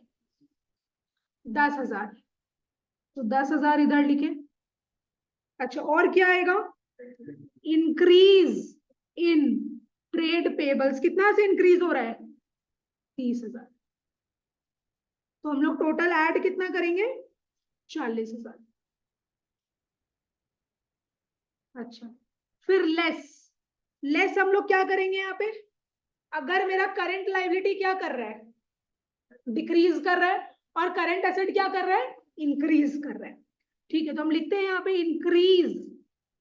10,000, तो 10,000 इधर लिखे। अच्छा और क्या आएगा, इंक्रीज इन ट्रेड पेबल्स, कितना से इंक्रीज हो रहा है 30,000, तो हम लोग टोटल ऐड कितना करेंगे 40,000। अच्छा फिर लेस हम लोग क्या करेंगे यहाँ पे, अगर मेरा करंट लायबिलिटी क्या कर रहा है डिक्रीज कर रहा है और करंट एसेट क्या कर रहा है इंक्रीज कर रहा है, ठीक है, तो हम लिखते हैं यहाँ पे increase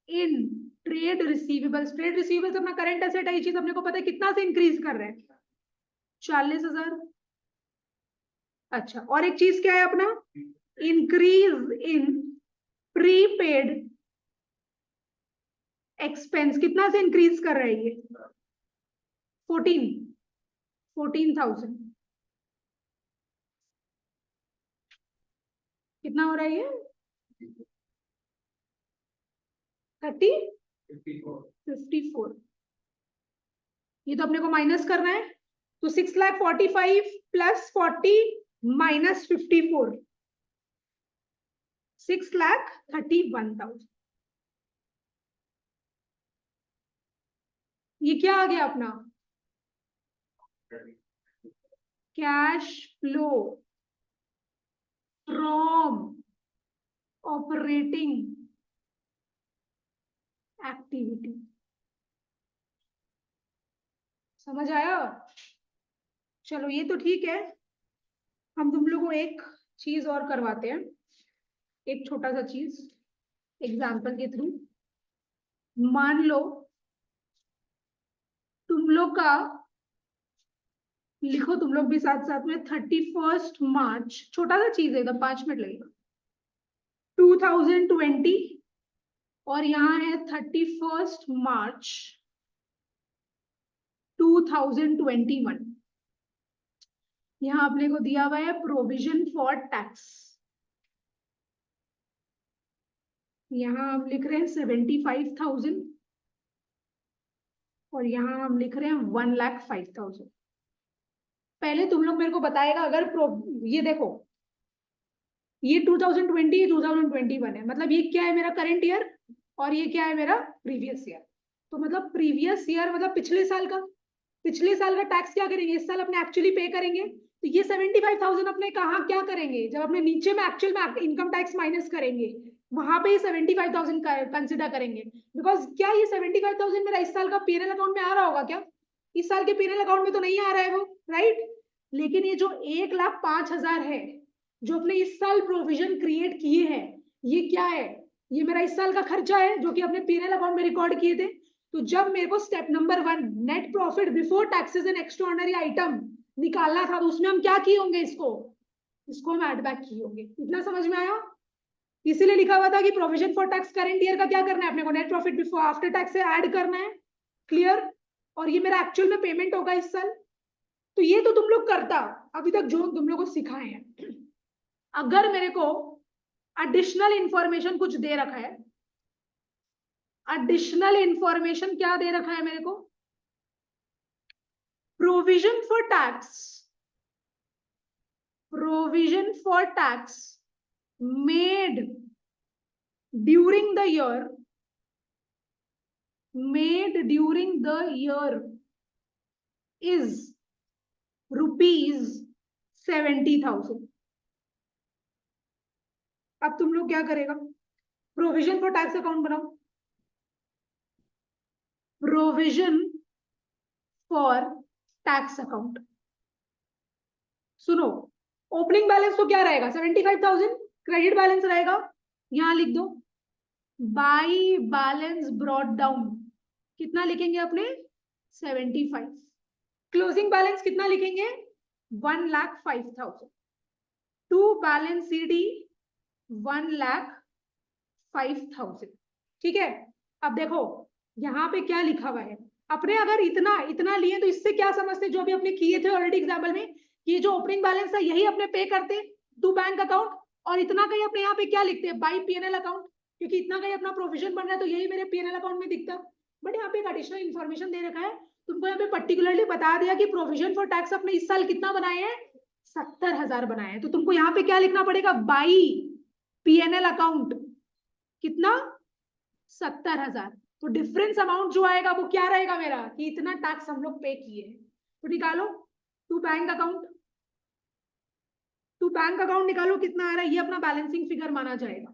in trade receivables. Trade receivables अपना करंट एसेट है, ये चीज अपने को पता है कितना से इंक्रीज कर रहा है 40,000। अच्छा और एक चीज क्या है अपना, इंक्रीज इन प्रीपेड एक्सपेंस, कितना से इंक्रीज कर रहा है ये 14,000। कितना हो रहा है ये 54। ये तो अपने को माइनस करना है, तो 6,45,000 प्लस 40 माइनस 54, 6,31,000। ये क्या आ गया अपना cash flow from operating activity. समझ आया, चलो ये तो ठीक है। हम तुम लोगों को एक चीज और करवाते हैं, एक छोटा सा चीज एग्जाम्पल के थ्रू। मान लो तुम लोग का, लिखो तुम लोग भी साथ साथ में, 31 मार्च, छोटा सा चीज है एकदम 5 मिनट लगेगा, 2020, और यहाँ है 31 मार्च 2021। यहाँ अपने को दिया हुआ है प्रोविजन फॉर टैक्स, यहाँ हम लिख रहे हैं 75,000 और यहाँ हम लिख रहे हैं 1,05,000। पहले तुम लोग मेरे को बताएगा, अगर ये देखो ये 2020 2021 है, मतलब ये क्या है मेरा करंट ईयर और ये क्या है मेरा प्रीवियस ईयर। तो मतलब प्रीवियस ईयर मतलब पिछले साल का टैक्स क्या करेंगे, इस साल अपने एक्चुअली पे करेंगे, तो ये 75,000 अपने कहाँ क्या करेंगे, जब अपने नीचे में एक्चुअल में इनकम टैक्स माइनस करेंगे वहां पे 75,000 कंसिडर करेंगे। बिकॉज क्या ये 75,000 मेरा इस साल का पीएनएल अकाउंट में आ रहा होगा क्या, इस साल के पीएनएल अकाउंट में तो नहीं आ रहा है वो, राइट। लेकिन ये जो 1,05,000 है जो अपने इस साल प्रोविजन क्रिएट किए हैं, ये क्या है, ये मेरा इस साल का खर्चा है जो कि अपने पीएनएल अकाउंट में रिकॉर्ड किए थे। तो जब मेरे को step number 1 net profit before taxes and extraordinary item निकालना था, तो उसमें हम क्या किए होंगे, इसको हम ऐड बैक किए होंगे। इतना समझ में आया, इसीलिए लिखा हुआ था कि provision for tax current year का क्या करना है अपने को, net profit before after tax से ऐड करना है, क्लियर। और ये मेरा एक्चुअल में पेमेंट होगा इस साल, तो ये तो तुम लोग करता अभी तक जो तुम लोग को सिखाए हैं। अगर मेरे को एडिशनल इंफॉर्मेशन कुछ दे रखा है, एडिशनल इंफॉर्मेशन क्या दे रखा है मेरे को, provision for tax made during the year is ₹70,000। अब तुम लोग क्या करेगा, प्रोविजन फॉर टैक्स अकाउंट बनाओ। प्रोविजन फॉर टैक्स अकाउंट, सुनो, ओपनिंग बैलेंस तो क्या रहेगा 75,000, क्रेडिट बैलेंस रहेगा, यहां लिख दो बाई बैलेंस ब्रॉट डाउन, कितना लिखेंगे अपने 75। क्लोजिंग बैलेंस कितना लिखेंगे 1,05,000। To balance CD 1,05,000। ठीक है, अब देखो यहाँ पे क्या लिखा हुआ है, अपने अगर इतना इतना लिए तो इससे क्या समझते, जो भी अपने किए थे ऑलरेडी एग्जाम्पल में, ये जो ओपनिंग बैलेंस है यही अपने पे करते टू बैंक अकाउंट, और इतना का ही अपने यहाँ पे क्या लिखते हैं बाई पीएनएल अकाउंट, क्योंकि इतना का ही अपना प्रोविजन बन रहा है तो यही मेरे पीएनएल अकाउंट में दिखता। बट यहाँ पे एक एडिशनल इन्फॉर्मेशन दे रखा है, तुमको यहाँ पे पर्टिकुलरली बता दिया कि प्रोविजन फॉर टैक्स अपने इस साल कितना बनाए हैं 70,000 बनाए हैं, तो तुमको यहाँ पे क्या लिखना पड़ेगा बाई पीएनएल अकाउंट कितना 70,000। तो डिफरेंस अमाउंट जो आएगा वो क्या रहेगा मेरा, कि इतना टैक्स हम लोग पे किए हैं, तो निकालो to bank account, to bank account निकालो कितना आ रहा है, ये अपना बैलेंसिंग फिगर माना जाएगा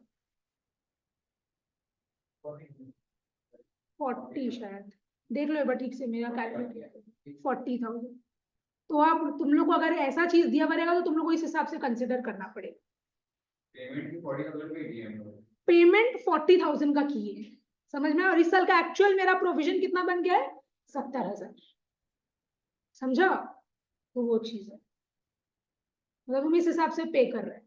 40 शायद, देख लो एक बार ठीक से मेरा कैलकुलेट 40,000। तो आप तुम लोग को अगर ऐसा चीज दिया पड़ेगा तो तुम लोग को इस हिसाब से कंसिडर करना पड़ेगा। पेमेंट 40,000 का किए है, समझ में, और इस साल का एक्चुअल मेरा प्रोविजन कितना बन गया है 70,000, समझा, तो वो चीज है, मतलब हम इस हिसाब से पे कर रहे हैं।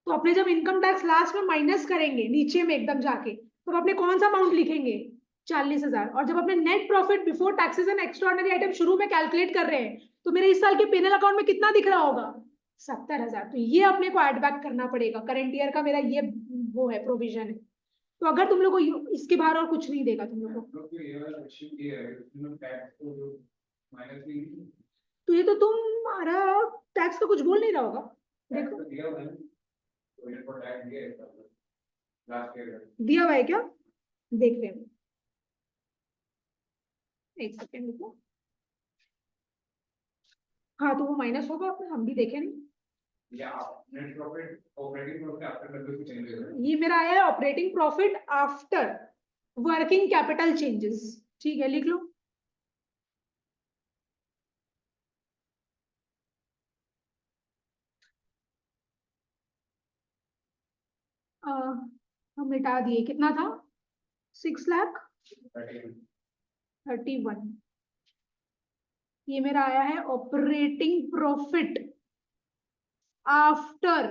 तो अपने जब इनकम टैक्स लास्ट में माइनस करेंगे नीचे में एकदम जाके, तो अपने कौन सा अमाउंट लिखेंगे 40,000, और जब अपने net profit before taxes and extraordinary item शुरू में कैलकुलेट कर रहे हैं तो मेरे इस साल के पीएनएल अकाउंट में कितना दिख रहा होगा 70,000, तो ये अपने को एड बैक करना पड़ेगा, करंट ईयर का मेरा ये वो है प्रोविजन है। तो अगर तुम लोग को इसके बाहर और कुछ नहीं देगा तुम लोग को, तो ये तो तुम्हारा टैक्स का कुछ बोल नहीं रहा होगा, देखो दिया हुआ है क्या, देख रहे हैं, एक सेकेंड रुको, हाँ तो वो माइनस होगा, हम भी देखें नहीं, ये मेरा आया है operating profit after working capital changes, ठीक है लिख लो। हम मिटा दिए, कितना था 6,31,000, ये मेरा आया है operating profit after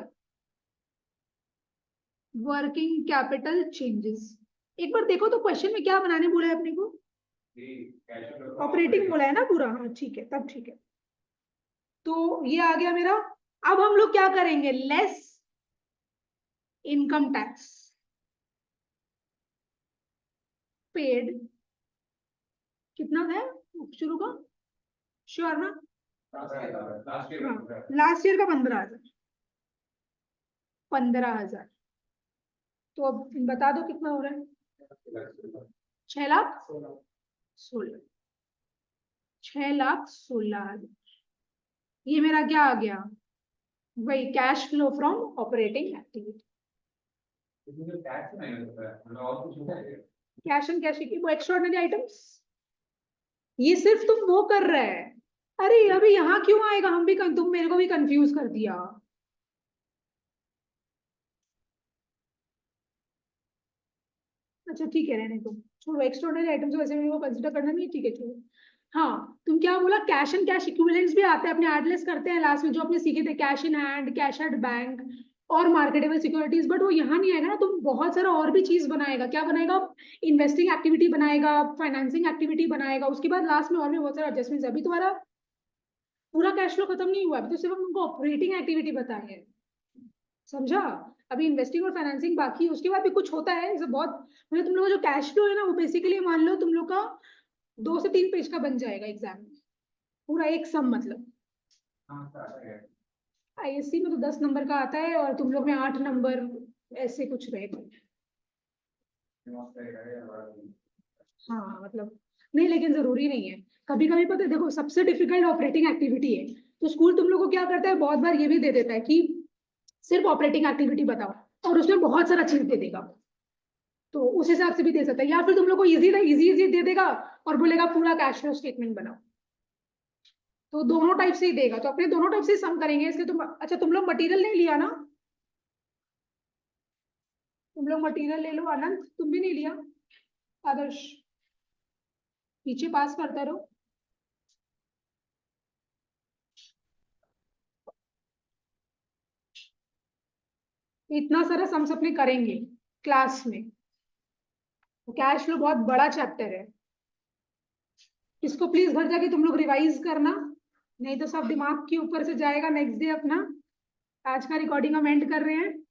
working capital changes. एक बार देखो तो क्वेश्चन में क्या बनाने बोला है अपने को, ऑपरेटिंग बोला है ना पूरा, हाँ ठीक है तब ठीक है, तो ये आ गया मेरा। अब हम लोग क्या करेंगे, लेस इनकम टैक्स पेड, कितना है शुरू का, श्योर ना, लास्ट ईयर का 15,000, 15,000, तो अब बता दो कितना हो रहा है 6,16,000, 6,16,000, ये मेरा क्या आ गया, वही cash flow from operating activity, cash and cash वो एक्स्ट्राऑर्डिनरी आइटम्स, ये सिर्फ तुम वो कर रहे हैं, अरे अभी यहाँ क्यों आएगा, हम भी तुम मेरे को भी कंफ्यूज कर दिया, अच्छा ठीक है रहने दो, छोड़ो एक्स्ट्राऑर्डिनरी आइटम्स वैसे मेरे को कंसीडर करना नहीं है, ठीक है छोड़ो। हाँ तुम क्या बोला, कैश एंड कैश इक्विवेलेंट्स भी आते हैं, अपने एडलेस करते हैं लास्ट में, जो अपने सीखे थे cash in hand, cash at bank और मार्केटेबल सिक्योरिटीज, बट वो यहाँ नहीं आएगा ना, तुम बहुत सारा और भी चीज बनाएगा, क्या बनाएगा, इन्वेस्टिंग एक्टिविटी बनाएगा, फाइनेंसिंग एक्टिविटी बनाएगा, उसके बाद लास्ट में और भी बहुत सारा एडजस्टमेंट, अभी तुम्हारा पूरा कैश फ्लो खत्म नहीं हुआ, अभी तो सिर्फ तुमको ऑपरेटिंग एक्टिविटी बताई है, समझा, अभी इन्वेस्टिंग और फाइनेंसिंग बाकी है, उसके बाद भी कुछ होता है जैसे बहुत, मतलब तुम लोग जो कैश फ्लो है ना वो बेसिकली मान लो तुम लोग का 2 से 3 पेज का बन जाएगा एग्जाम में, पूरा एक सम, मतलब आईएससी में तो 10 नंबर का आता है और तुम लोग में 8 नंबर ऐसे कुछ रहेगा। हाँ मतलब नहीं, लेकिन जरूरी नहीं है। कभी कभी पता है, देखो सबसे डिफिकल्ट ऑपरेटिंग एक्टिविटी है, तो स्कूल तुम लोग को क्या करता है, बहुत बार ये भी दे देता है कि सिर्फ ऑपरेटिंग एक्टिविटी बताओ, और उसमें बहुत सारा चीज दे देगा। तो उस हिसाब से भी दे सकता है, या फिर तुम लोग को इजी इजी इजी दे देगा और बोलेगा पूरा कैश फ्लो स्टेटमेंट बनाओ। तो दोनों टाइप से ही देगा, तो अपने दोनों टाइप से सम करेंगे इसके। तुम अच्छा, तुम लोग मटेरियल नहीं लिया ना? तुम लोग मटेरियल ले लो। आनंद तुम भी नहीं लिया? आदर्श पीछे पास करता रहो। इतना सारा सम अपने करेंगे क्लास में। कैश फ्लो बहुत बड़ा चैप्टर है, इसको प्लीज घर जाके तुम लोग रिवाइज करना, नहीं तो सब दिमाग के ऊपर से जाएगा नेक्स्ट डे अपना। आज का रिकॉर्डिंग हम एंड कर रहे हैं।